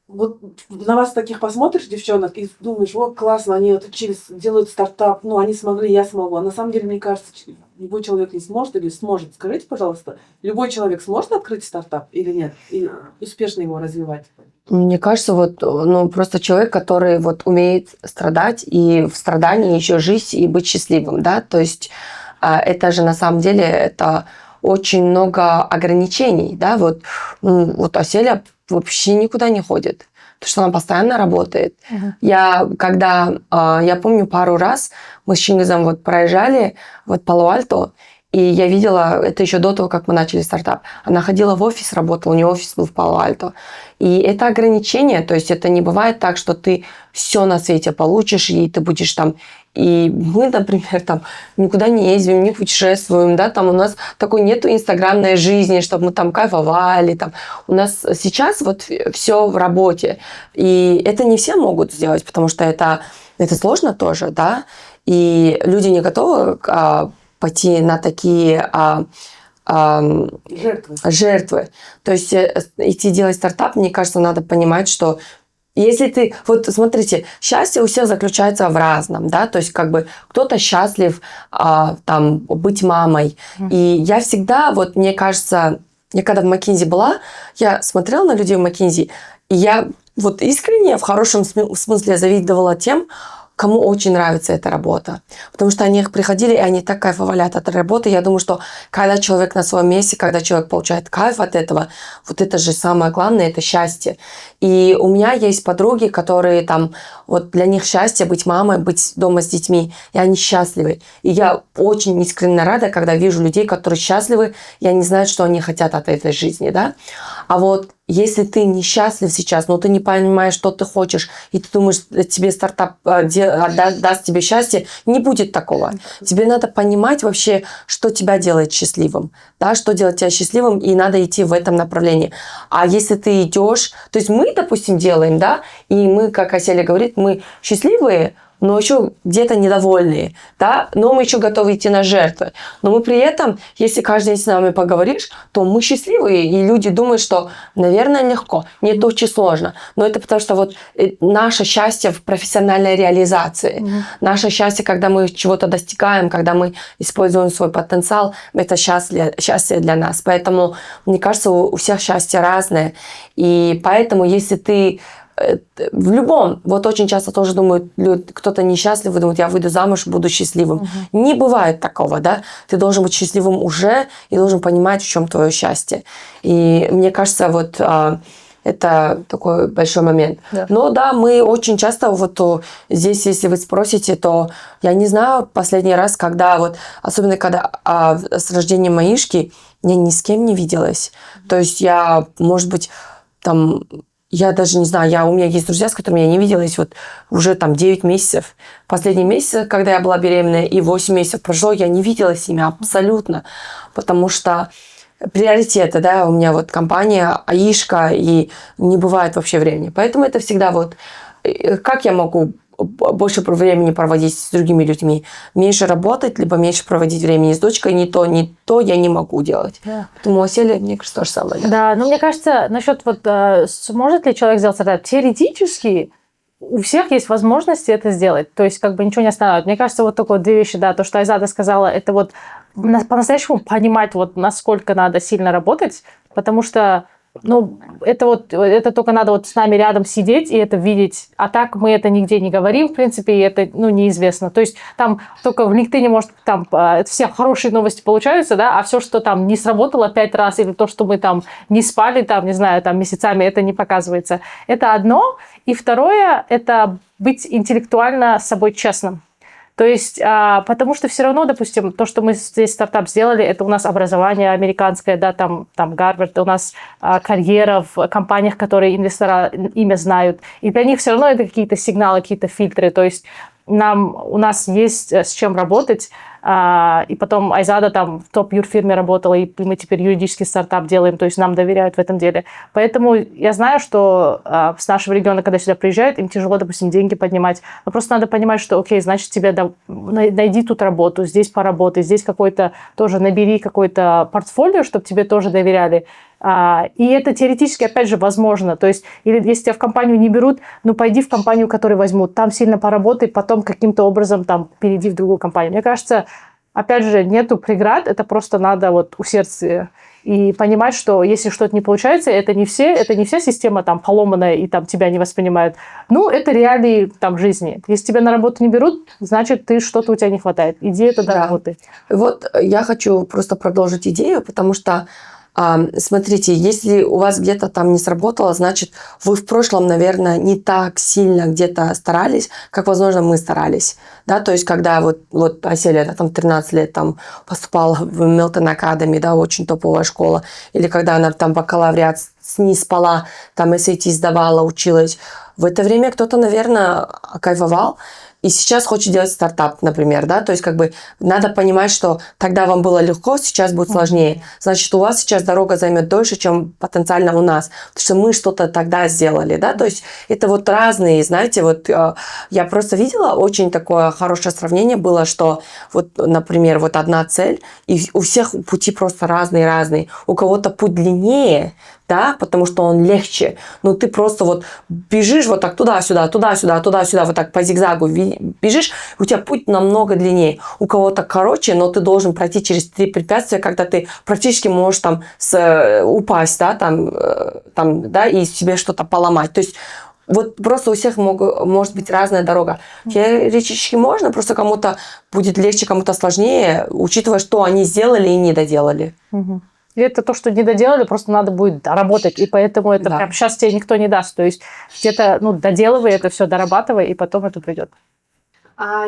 Вот на вас таких посмотришь, девчонок, и думаешь, вот классно, они отучились, делают стартап, они смогли, я смогу. А на самом деле, мне кажется, любой человек не сможет или сможет. Скажите, пожалуйста, любой человек сможет открыть стартап или нет? И успешно его развивать? Мне кажется, просто человек, который умеет страдать, и в страдании еще жить и быть счастливым, да, то есть это же на самом деле, это очень много ограничений, да, Аселя вообще никуда не ходит, потому что она постоянно работает. Я помню, пару раз мы с Чингизом проезжали Пало-Альто, И я видела это еще до того, как мы начали стартап. Она ходила в офис, работала, у нее офис был в Пало-Альто. И это ограничение, то есть это не бывает так, что ты все на свете получишь, и ты будешь там... И мы, например, там никуда не ездим, не путешествуем, да, там у нас такой нету инстаграмной жизни, чтобы мы там кайфовали, там. У нас сейчас вот все в работе. И это не все могут сделать, потому что это сложно тоже, да, и люди не готовы пойти на такие жертвы. То есть идти делать стартап, мне кажется, надо понимать, что если ты... Вот смотрите, счастье у всех заключается в разном, да, то есть как бы кто-то счастлив там быть мамой. И я всегда, вот мне кажется, я когда в McKinsey была, я смотрела на людей в McKinsey, и я вот искренне, в хорошем смысле завидовала тем, кому очень нравится эта работа. Потому что они приходили, и они так кайфовали от этой работы. Я думаю, что когда человек на своем месте, когда человек получает кайф от этого, вот это же самое главное, это счастье. И у меня есть подруги, которые там, вот для них счастье быть мамой, быть дома с детьми, и они счастливы. И я очень искренне рада, когда вижу людей, которые счастливы, и они знают, что они хотят от этой жизни, да. А вот если ты несчастлив сейчас, но ты не понимаешь, что ты хочешь, и ты думаешь, тебе стартап даст тебе счастье, не будет такого. Тебе надо понимать вообще, что тебя делает счастливым, да, что делает тебя счастливым, и надо идти в этом направлении. А если ты идешь, то есть мы, допустим, делаем, да, и мы, как Аселя говорит, мы счастливые, но еще где-то недовольные, да, но мы еще готовы идти на жертвы. Но мы при этом, если каждый день с нами поговоришь, то мы счастливые, и люди думают, что, наверное, легко. Нет, очень сложно. Но это потому что вот наше счастье в профессиональной реализации, наше счастье, когда мы чего-то достигаем, когда мы используем свой потенциал, это счастье для нас. Поэтому, мне кажется, у всех счастье разное. И поэтому, если ты в любом, вот очень часто тоже думают, кто-то несчастлив, думает, я выйду замуж, буду счастливым. Не бывает такого, да? Ты должен быть счастливым уже и должен понимать, в чем твое счастье. И мне кажется, вот это такой большой момент. Да. Но да, мы очень часто вот здесь, если вы спросите, то я не знаю последний раз, когда вот, особенно когда с рождением Маишки, я ни с кем не виделась. То есть я, может быть, там... Я даже не знаю, у меня есть друзья, с которыми я не виделась вот уже там 9 месяцев. Последний месяц, когда я была беременная, и 8 месяцев прошло, я не виделась с ними абсолютно. Потому что приоритеты, да, у меня вот компания, Аишка, и не бывает вообще времени. Поэтому это всегда вот, как я могу больше времени проводить с другими людьми, меньше работать, либо меньше проводить времени с дочкой, не то я не могу делать. Да. Поэтому Аселя, мне кажется, то же самое. Да, ну мне кажется, насчет вот, сможет ли человек сделать стартап, теоретически у всех есть возможности это сделать, то есть как бы ничего не останавливает. Мне кажется, вот только вот две вещи, да, то, что Айзада сказала, это вот по-настоящему понимать, вот насколько надо сильно работать, потому что ну, это только надо вот с нами рядом сидеть и это видеть. А так мы это нигде не говорим, в принципе, и это, ну, неизвестно. То есть там только в LinkedIn, может, там все хорошие новости получаются, да, а все, что там не сработало 5 раз, или то, что мы там не спали, там, не знаю, там месяцами, это не показывается. Это одно. И второе, это быть интеллектуально с собой честным. То есть, потому что все равно, допустим, то, что мы здесь стартап сделали, это у нас образование американское, да, там Гарвард, у нас карьера в компаниях, которые инвестора имя знают. И для них все равно это какие-то сигналы, какие-то фильтры. То есть у нас есть с чем работать. И потом Айзада там в топ-юрфирме работала, и мы теперь юридический стартап делаем, то есть нам доверяют в этом деле. Поэтому я знаю, что с нашего региона, когда сюда приезжают, им тяжело, допустим, деньги поднимать. Но просто надо понимать, что, окей, значит, тебе найди тут работу, здесь поработай, здесь какой-то тоже набери какое-то портфолио, чтобы тебе тоже доверяли. И это теоретически, опять же, возможно. То есть, или если тебя в компанию не берут, ну, пойди в компанию, которую возьмут. Там сильно поработай, потом каким-то образом там перейди в другую компанию. Мне кажется, опять же, нету преград, это просто надо вот усердие. И понимать, что если что-то не получается, это не вся система там поломанная и там тебя не воспринимают. Ну, это реалии там жизни. Если тебя на работу не берут, значит, что-то у тебя не хватает. Иди это доработай. Вот я хочу просто продолжить идею, потому что Смотрите, если у вас где-то там не сработало, значит, вы в прошлом, наверное, не так сильно где-то старались, как, возможно, мы старались. Да, то есть, когда вот Аселя, там 13 лет там поступала в Милтон Академи, да, очень топовая школа, или когда она там бакалавриат не спала, там SAT сдавала, училась. В это время кто-то, наверное, кайфовал, и сейчас хочет делать стартап, например, да, то есть как бы надо понимать, что тогда вам было легко, сейчас будет сложнее. Значит, у вас сейчас дорога займет дольше, чем потенциально у нас, потому что мы что-то тогда сделали, да, то есть это вот разные, знаете, вот я просто видела очень такое хорошее сравнение было, что вот, например, вот одна цель, и у всех пути просто разные-разные. У кого-то путь длиннее, да, потому что он легче. Но ты просто вот бежишь вот так туда-сюда, туда-сюда, туда-сюда, вот так по зигзагу бежишь, у тебя путь намного длиннее. У кого-то короче, но ты должен пройти через 3 препятствия, когда ты практически можешь там упасть, да, там, да, и себе что-то поломать. То есть вот просто у всех может быть разная дорога. Теоретически можно, просто кому-то будет легче, кому-то сложнее, учитывая, что они сделали и не доделали. И это то, что не доделали, просто надо будет доработать. И поэтому это прям сейчас тебе никто не даст. То есть где-то доделывай это все, дорабатывай, и потом это придет.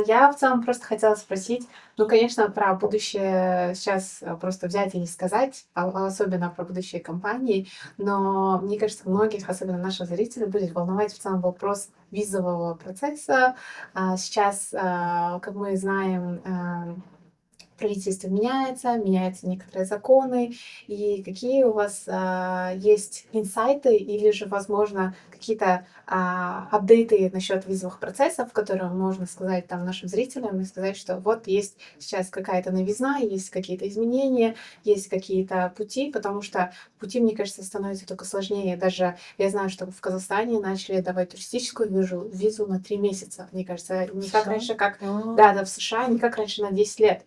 Я в целом просто хотела спросить, конечно, про будущее сейчас просто взять и не сказать, особенно про будущее компании, но мне кажется, многих, особенно наших зрителей, будет волновать в целом вопрос визового процесса. Сейчас, как мы знаем, правительство меняются некоторые законы, и какие у вас есть инсайты или же, возможно, какие-то апдейты насчет визовых процессов, которые можно сказать там нашим зрителям и сказать, что вот есть сейчас какая-то новизна, есть какие-то изменения, есть какие-то пути, потому что пути, мне кажется, становятся только сложнее. Даже я знаю, что в Казахстане начали давать туристическую визу на 3 месяца, мне кажется, не как раньше, как в США, не как раньше на 10 лет.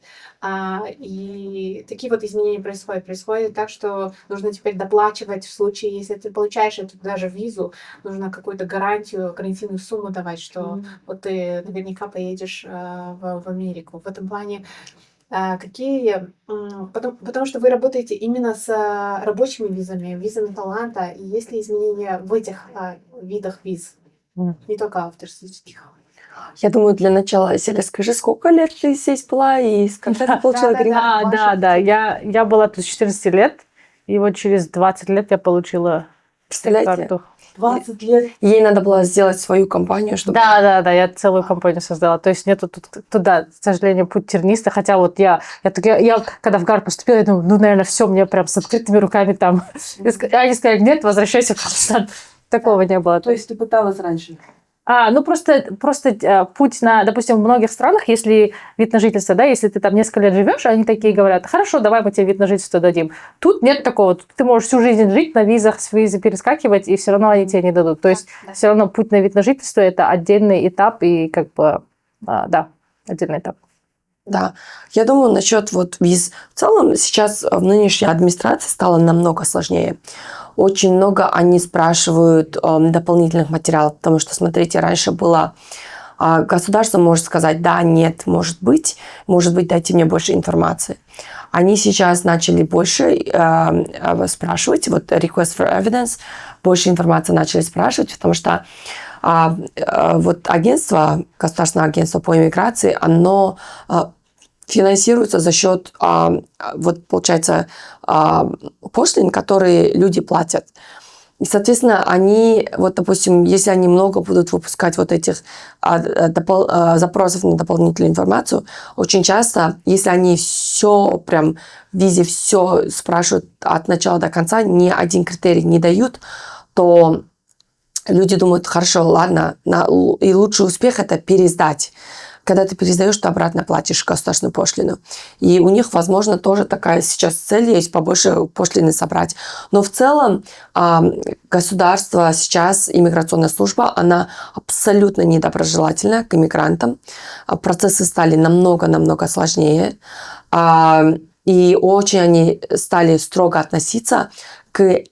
И такие вот изменения происходят. Происходит так, что нужно теперь доплачивать в случае, если ты получаешь эту даже визу, нужно какую-то гарантийную сумму давать, что вот ты наверняка поедешь в Америку. В этом плане какие... Потому что вы работаете именно с рабочими визами таланта, и есть ли изменения в этих видах виз, не только в туристических? Я думаю, для начала, Селя, скажи, сколько лет ты здесь была и когда ты получила грин-карту? Да. Я была тут с 14 лет, и вот через 20 лет я получила карту. 20 лет. Ей надо было сделать свою компанию, чтобы... Да, я целую компанию создала. То есть нету туда, к сожалению, путь тернистый. Хотя вот я когда в ГАР поступила, я думаю, наверное, все, мне прям с открытыми руками там. Они сказали, нет, возвращайся в Казахстан. Такого не было. То есть ты пыталась раньше? Просто путь допустим, в многих странах, если вид на жительство, да, если ты там несколько лет живешь, они такие говорят, хорошо, давай мы тебе вид на жительство дадим. Тут нет такого. Тут ты можешь всю жизнь жить на визах, с визы перескакивать, и все равно они тебе не дадут. То есть все равно путь на вид на жительство – это отдельный этап, и отдельный этап. Да, я думаю, насчет виз. В целом сейчас в нынешней администрации стало намного сложнее. Очень много они спрашивают дополнительных материалов, потому что, смотрите, раньше было государство может сказать да, нет, может быть, дайте мне больше информации. Они сейчас начали больше спрашивать, request for evidence, больше информации начали спрашивать, потому что агентство, государственное агентство по иммиграции, оно финансируется за счет, получается, пошлин, которые люди платят. И, соответственно, они, допустим, если они много будут выпускать этих запросов на дополнительную информацию, очень часто, если они все прям в визе все спрашивают от начала до конца, ни один критерий не дают, то люди думают, хорошо, ладно, и лучший успех – это пересдать. Когда ты пересдаешь, ты обратно платишь государственную пошлину. И у них, возможно, тоже такая сейчас цель есть, побольше пошлины собрать. Но в целом государство сейчас, иммиграционная служба, она абсолютно недоброжелательна к иммигрантам. Процессы стали намного-намного сложнее. И очень они стали строго относиться к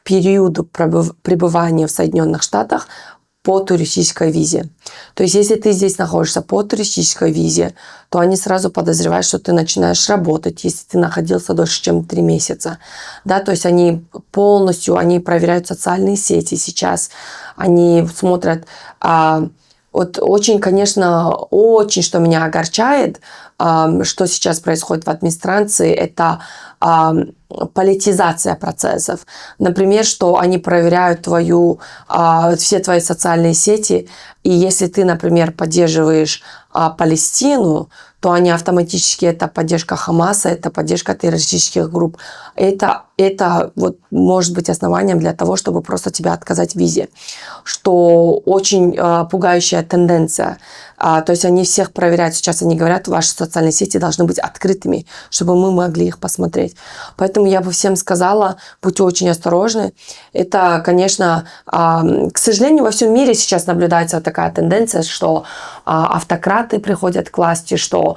периоду пребывания в Соединенных Штатах по туристической визе. То есть, если ты здесь находишься по туристической визе, то они сразу подозревают, что ты начинаешь работать, если ты находился дольше, чем 3 месяца. Да, то есть они проверяют социальные сети сейчас, они смотрят. Вот очень, конечно, очень, что меня огорчает, что сейчас происходит в администрации, это политизация процессов. Например, что они проверяют все твои социальные сети, и если ты, например, поддерживаешь Палестину, то они автоматически, это поддержка Хамаса, это поддержка террористических групп. Это вот может быть основанием для того, чтобы просто тебя отказать в визе, что очень пугающая тенденция. То есть они всех проверяют. Сейчас они говорят, ваши социальные сети должны быть открытыми, чтобы мы могли их посмотреть. Поэтому я бы всем сказала, будьте очень осторожны. Это, конечно, к сожалению, во всем мире сейчас наблюдается такая тенденция, что автократы приходят к власти, что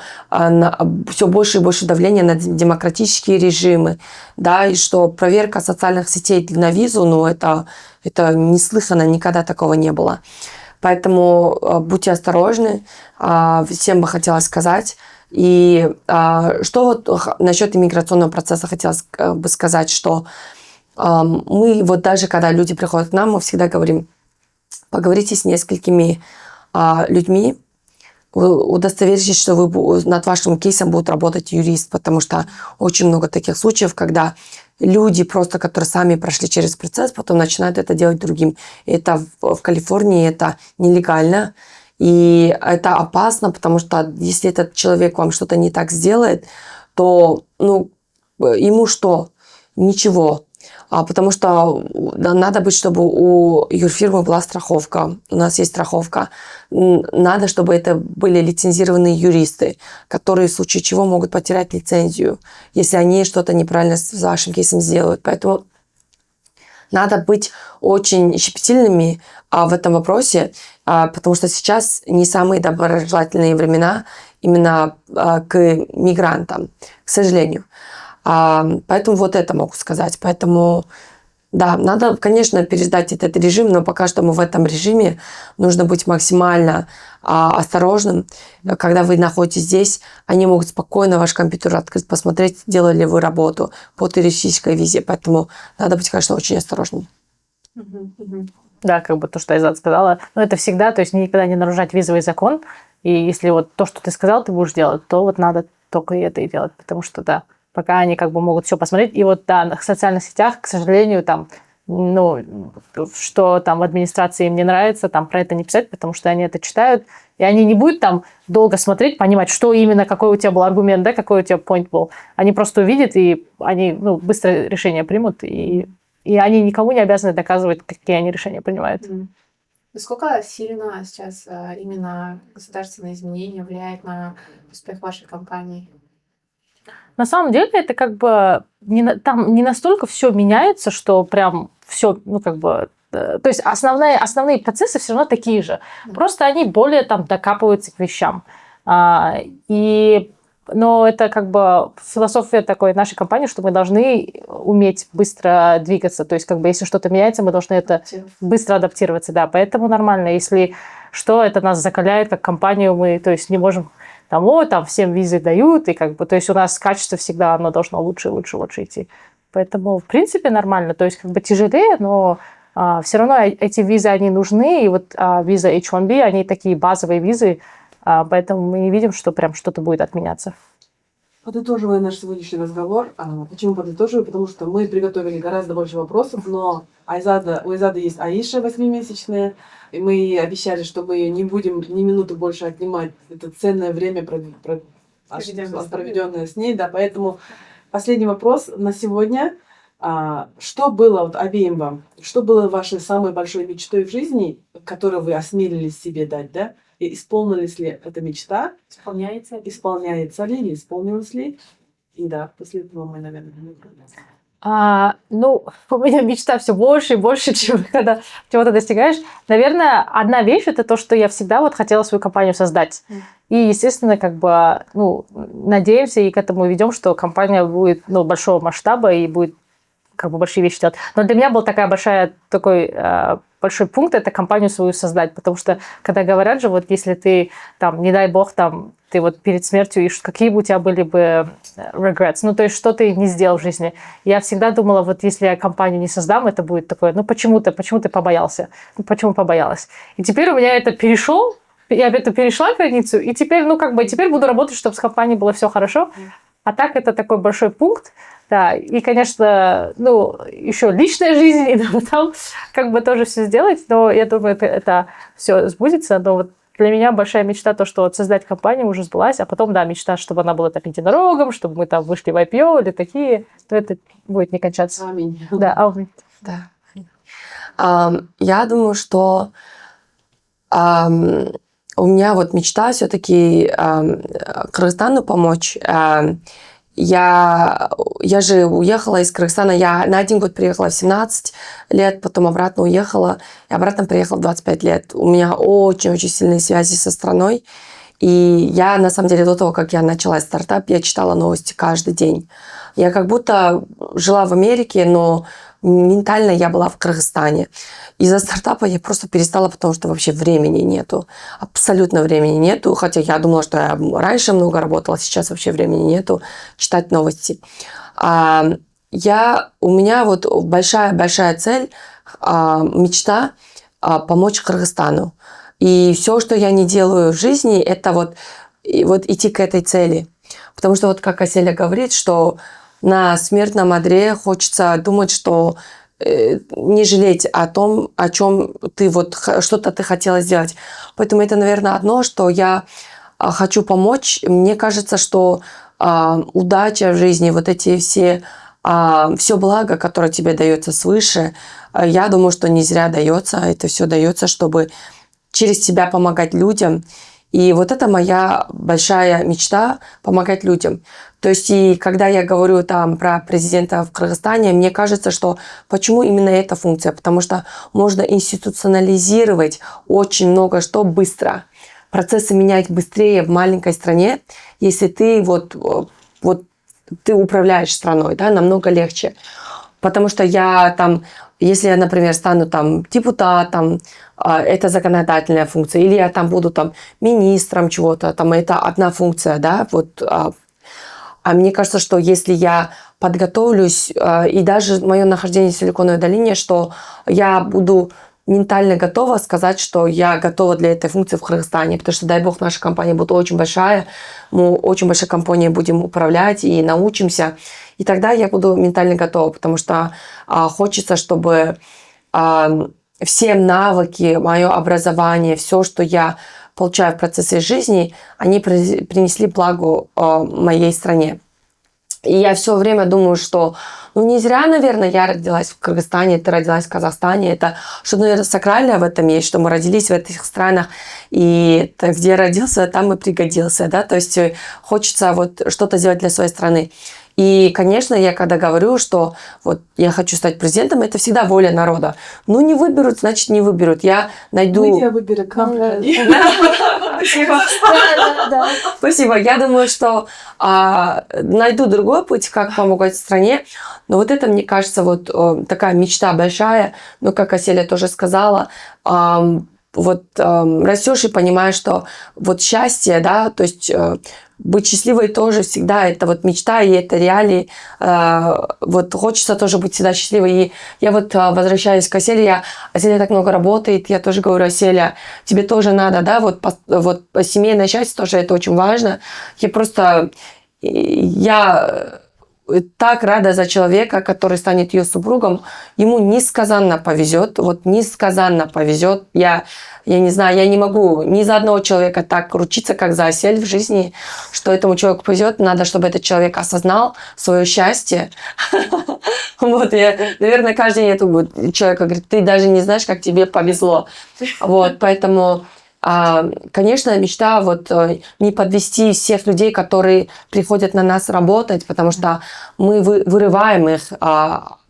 все больше и больше давления на демократические режимы, да, и что проверка социальных сетей на визу, это неслыханно, никогда такого не было. Поэтому будьте осторожны, всем бы хотелось сказать. И что вот насчет иммиграционного процесса хотелось бы сказать, что мы вот даже когда люди приходят к нам, мы всегда говорим, поговорите с несколькими людьми, удостоверитесь, что над вашим кейсом будет работать юрист, потому что очень много таких случаев, когда люди просто, которые сами прошли через процесс, потом начинают это делать другим. И это в Калифорнии это нелегально, и это опасно, потому что если этот человек вам что-то не так сделает, то ему что? Ничего. Потому что надо быть, чтобы у юрфирмы была страховка. У нас есть страховка. Надо, чтобы это были лицензированные юристы, которые в случае чего могут потерять лицензию, если они что-то неправильно с вашим кейсом сделают. Поэтому надо быть очень щепетильными в этом вопросе, потому что сейчас не самые доброжелательные времена именно к мигрантам, к сожалению. Поэтому вот это могу сказать. Поэтому, да, надо, конечно, переждать этот режим, но пока что мы в этом режиме. Нужно быть максимально осторожным. Когда вы находитесь здесь, они могут спокойно ваш компьютер открыть, посмотреть, делали ли вы работу по туристической визе. Поэтому надо быть, конечно, очень осторожным. Да, как бы то, что Айзат сказала. Но это всегда, то есть никогда не нарушать визовый закон. И если вот то, что ты сказал, ты будешь делать, то вот надо только это и делать. Потому что, да, пока они как бы могут все посмотреть. И вот, да, в социальных сетях, к сожалению, там, что там в администрации им не нравится, там про это не писать, потому что они это читают, и они не будут там долго смотреть, понимать, что именно, какой у тебя был аргумент, да, какой у тебя point был. Они просто увидят, и они быстро решение примут, и они никому не обязаны доказывать, какие они решения принимают. Насколько сильно сейчас именно государственные изменения влияют на успех вашей компании? На самом деле это как бы там не настолько все меняется, что прям все, то есть основные процессы все равно такие же. Просто они более там докапываются к вещам. Но это как бы философия такой нашей компании, что мы должны уметь быстро двигаться. То есть как бы если что-то меняется, мы должны это быстро адаптироваться. Да, поэтому нормально. Если что, это нас закаляет как компанию, мы, то есть, не можем там всем визы дают, и как бы, то есть у нас качество всегда оно должно лучше идти. Поэтому, в принципе, нормально. То есть как бы тяжелее, но все равно эти визы, они нужны, и вот виза H1B, они такие базовые визы, поэтому мы не видим, что прям что-то будет отменяться. Подытоживая наш сегодняшний разговор, почему подытоживаю? Потому что мы приготовили гораздо больше вопросов, но у Айзады есть Аиша 8-месячная, и мы обещали, что мы не будем ни минуты больше отнимать это ценное время, проведенное с ней. Да, поэтому последний вопрос на сегодня. Что было обеим вам? Что было вашей самой большой мечтой в жизни, которую вы осмелились себе дать, да? И исполнилась ли эта мечта? Исполняется ли или исполнилась ли? И да, после этого мы, наверное, у меня мечта все больше и больше, чем когда чего-то достигаешь. Наверное, одна вещь – это то, что я всегда хотела свою компанию создать. И, естественно, как бы, надеемся и к этому ведем, что компания будет большого масштаба и будет как бы большие вещи делать. Но для меня была такой большой пункт – это компанию свою создать. Потому что, когда говорят же, вот если ты, там, не дай бог, там, ты вот перед смертью, и какие бы у тебя были бы regrets, ну, то есть, что ты не сделал в жизни. Я всегда думала, вот если я компанию не создам, это будет такое, ну, почему ты побоялся? Ну, почему побоялась? И теперь у меня это перешел, я это перешла границу, и теперь, ну, как бы, теперь буду работать, чтобы с компанией было все хорошо. А так это такой большой пункт, да, и, конечно, ну, еще личная жизнь, и там как бы тоже все сделать, но я думаю, это все сбудется, но вот для меня большая мечта то, что вот создать компанию уже сбылась, а потом, да, мечта, чтобы она была там единорогом, чтобы мы там вышли в IPO или такие, то это будет не кончаться. Аминь. Да, аминь. Да. Я думаю, что у меня вот мечта все-таки Кыргызстану помочь. Я же уехала из Кыргызстана, я на 1 год приехала в 17 лет, потом обратно уехала, и обратно приехала в 25 лет. У меня очень-очень сильные связи со страной, и я, на самом деле, до того, как я начала стартап, я читала новости каждый день. Я как будто жила в Америке, но ментально я была в Кыргызстане. Из-за стартапа я просто перестала, потому что вообще времени нету. Абсолютно времени нету. Хотя я думала, что я раньше много работала, сейчас вообще времени нету читать новости. У меня вот большая цель, мечта помочь Кыргызстану. И все, что я не делаю в жизни, это вот идти к этой цели. Потому что вот как Аселя говорит, что на смертном одре хочется думать, что не жалеть о том, о чем ты вот что-то ты хотела сделать. Поэтому это, наверное, одно, что я хочу помочь. Мне кажется, что удача в жизни, вот эти все благо, которое тебе дается свыше, я думаю, что не зря дается. Это все дается, чтобы через тебя помогать людям. И вот это моя большая мечта – помогать людям. То есть, и когда я говорю там про президента в Кыргызстане, мне кажется, что почему именно эта функция? Потому что можно институционализировать очень много что быстро. Процессы менять быстрее в маленькой стране, если ты ты управляешь страной, да, намного легче. Потому что если я, например, стану там депутатом, это законодательная функция, или я там буду там министром чего-то, там это одна функция, да, вот. А мне кажется, что если я подготовлюсь, и даже мое нахождение в Силиконовой долине, что я буду ментально готова сказать, что я готова для этой функции в Кыргызстане, потому что, дай бог, наша компания будет очень большая, мы очень большой компанией будем управлять и научимся, и тогда я буду ментально готова, потому что хочется, чтобы все навыки, мое образование, все, что я получаю в процессе жизни, они принесли благо моей стране. И я все время думаю, что не зря, наверное, я родилась в Кыргызстане, ты родилась в Казахстане. Это что-то, наверное, сакральное в этом есть, что мы родились в этих странах, и где родился, там и пригодился. Да? То есть хочется вот что-то сделать для своей страны. И, конечно, я когда говорю, что вот я хочу стать президентом, это всегда воля народа. Не выберут, значит, не выберут. Я найду... Мы тебя выберем, к нам приходи. Спасибо. Я думаю, что найду другой путь, как помогать стране. Но вот это, мне кажется, вот такая мечта большая. Но, как Аселя тоже сказала, растешь и понимаешь, что вот счастье, да, то есть быть счастливой тоже всегда это вот мечта, и это реалии. Вот хочется тоже быть всегда счастливой. И я вот возвращаюсь к Аселе, Аселя так много работает, я тоже говорю: Аселя, тебе тоже надо, да, вот семейное счастье тоже это очень важно. Я так рада за человека, который станет ее супругом. Ему несказанно повезет. Вот несказанно повезет. Я не знаю, я не могу ни за одного человека так ручиться, как за Асель в жизни, что этому человеку повезет. Надо, чтобы этот человек осознал свое счастье. Вот, наверное, каждый день этому человеку говорит: ты даже не знаешь, как тебе повезло. Вот, поэтому... Конечно, мечта не подвести всех людей, которые приходят на нас работать, потому что мы вырываем их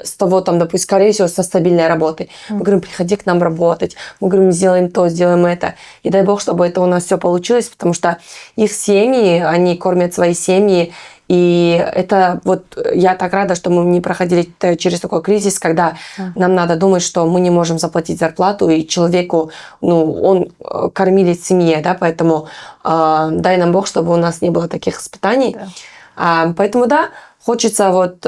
с того, там, допустим, скорее всего, со стабильной работой. Мы говорим, приходи к нам работать. Мы говорим, сделаем то, сделаем это. И дай бог, чтобы это у нас все получилось, потому что их семьи, они кормят свои семьи. И это вот я так рада, что мы не проходили через такой кризис, когда нам надо думать, что мы не можем заплатить зарплату, и человеку, ну, он кормилец семье, да, поэтому дай нам Бог, чтобы у нас не было таких испытаний. Поэтому, да, хочется вот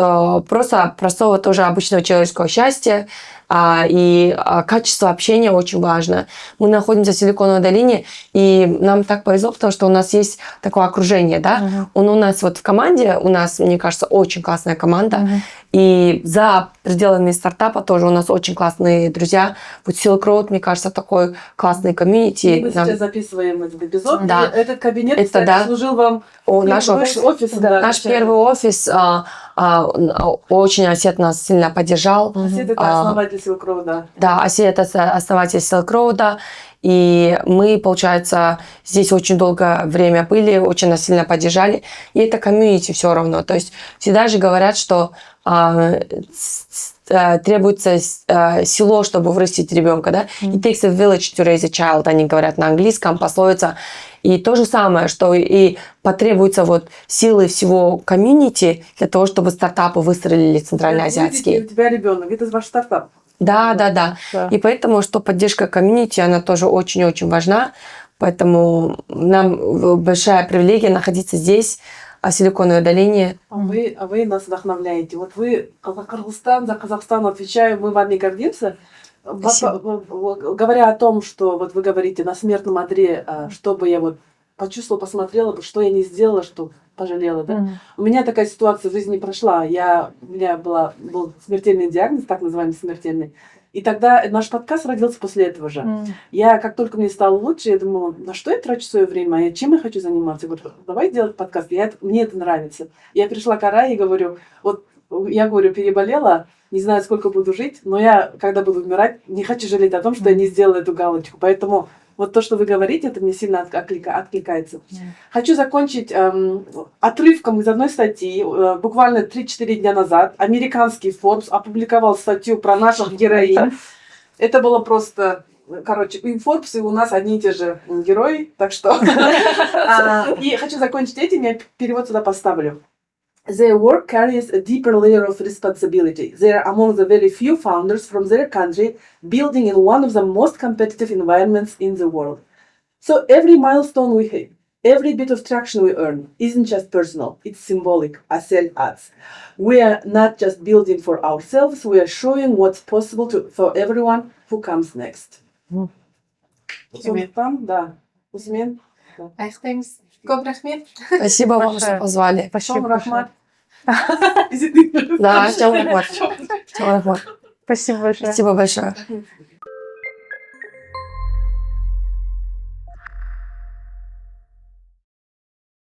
просто простого тоже обычного человеческого счастья, и качество общения очень важно. Мы находимся в Силиконовой долине, и нам так повезло, потому что у нас есть такое окружение, да. У нас вот в команде, у нас, мне кажется, очень классная команда, и за пределами стартапа тоже у нас очень классные друзья. Вот Silk Road, мне кажется, такой классный комьюнити. Мы сейчас записываем этот эпизод, да. и этот кабинет, это, кстати, да. служил вам Наш офис. Да, наш первый офис очень Осет нас сильно поддержал. Осет — это основатель Silk Road, да. Да, Осет — это основатель Silk Road. И мы, получается, здесь очень долгое время были, очень нас сильно поддержали. И это комьюнити все равно. То есть всегда же говорят, что требуется село, чтобы вырастить ребенка, да? It takes a village to raise a child, они говорят на английском, пословица. И то же самое, что и потребуется вот силы всего комьюнити для того, чтобы стартапы выстрелили центральноазиатские. У тебя ребенок, это ваш стартап. Да. И поэтому, что поддержка комьюнити, она тоже очень-очень важна. Поэтому нам большая привилегия находиться здесь, в Силиконовой долине. А вы нас вдохновляете. Вот вы, Кыргызстан, за Казахстан отвечаю, мы вами гордимся. Говоря о том, что вот вы говорите на смертном одре, чтобы я вот почувствовала, посмотрела, что я не сделала, что пожалела, да? У меня такая ситуация в жизни прошла. У меня был смертельный диагноз, так называемый смертельный. И тогда наш подкаст родился после этого же. Я, как только мне стало лучше, я думала, на что я трачу свое время, чем я хочу заниматься? Я говорю, давай делать подкаст, мне это нравится. Я пришла к Арае и говорю, переболела, не знаю, сколько буду жить, но я, когда буду умирать, не хочу жалеть о том, что я не сделала эту галочку. Поэтому вот то, что вы говорите, это мне сильно откликается. Хочу закончить отрывком из одной статьи. Буквально 3-4 дня назад американский Forbes опубликовал статью про наших героинь. Это было просто... Короче, и Forbes, и у нас одни и те же герои, так что... И хочу закончить этим, я перевод сюда поставлю. Their work carries a deeper layer of responsibility. They are among the very few founders from their country building in one of the most competitive environments in the world. So every milestone we hit, every bit of traction we earn isn't just personal, it's symbolic, Asel adds. We are not just building for ourselves, we are showing what's possible for everyone who comes next. Усмен. Аяқтаймыз. Көп рахмет. Спасибо вам, что позвали. Спасибо. Рахмат. Да, Тём Рахмат. Спасибо большое. Спасибо большое.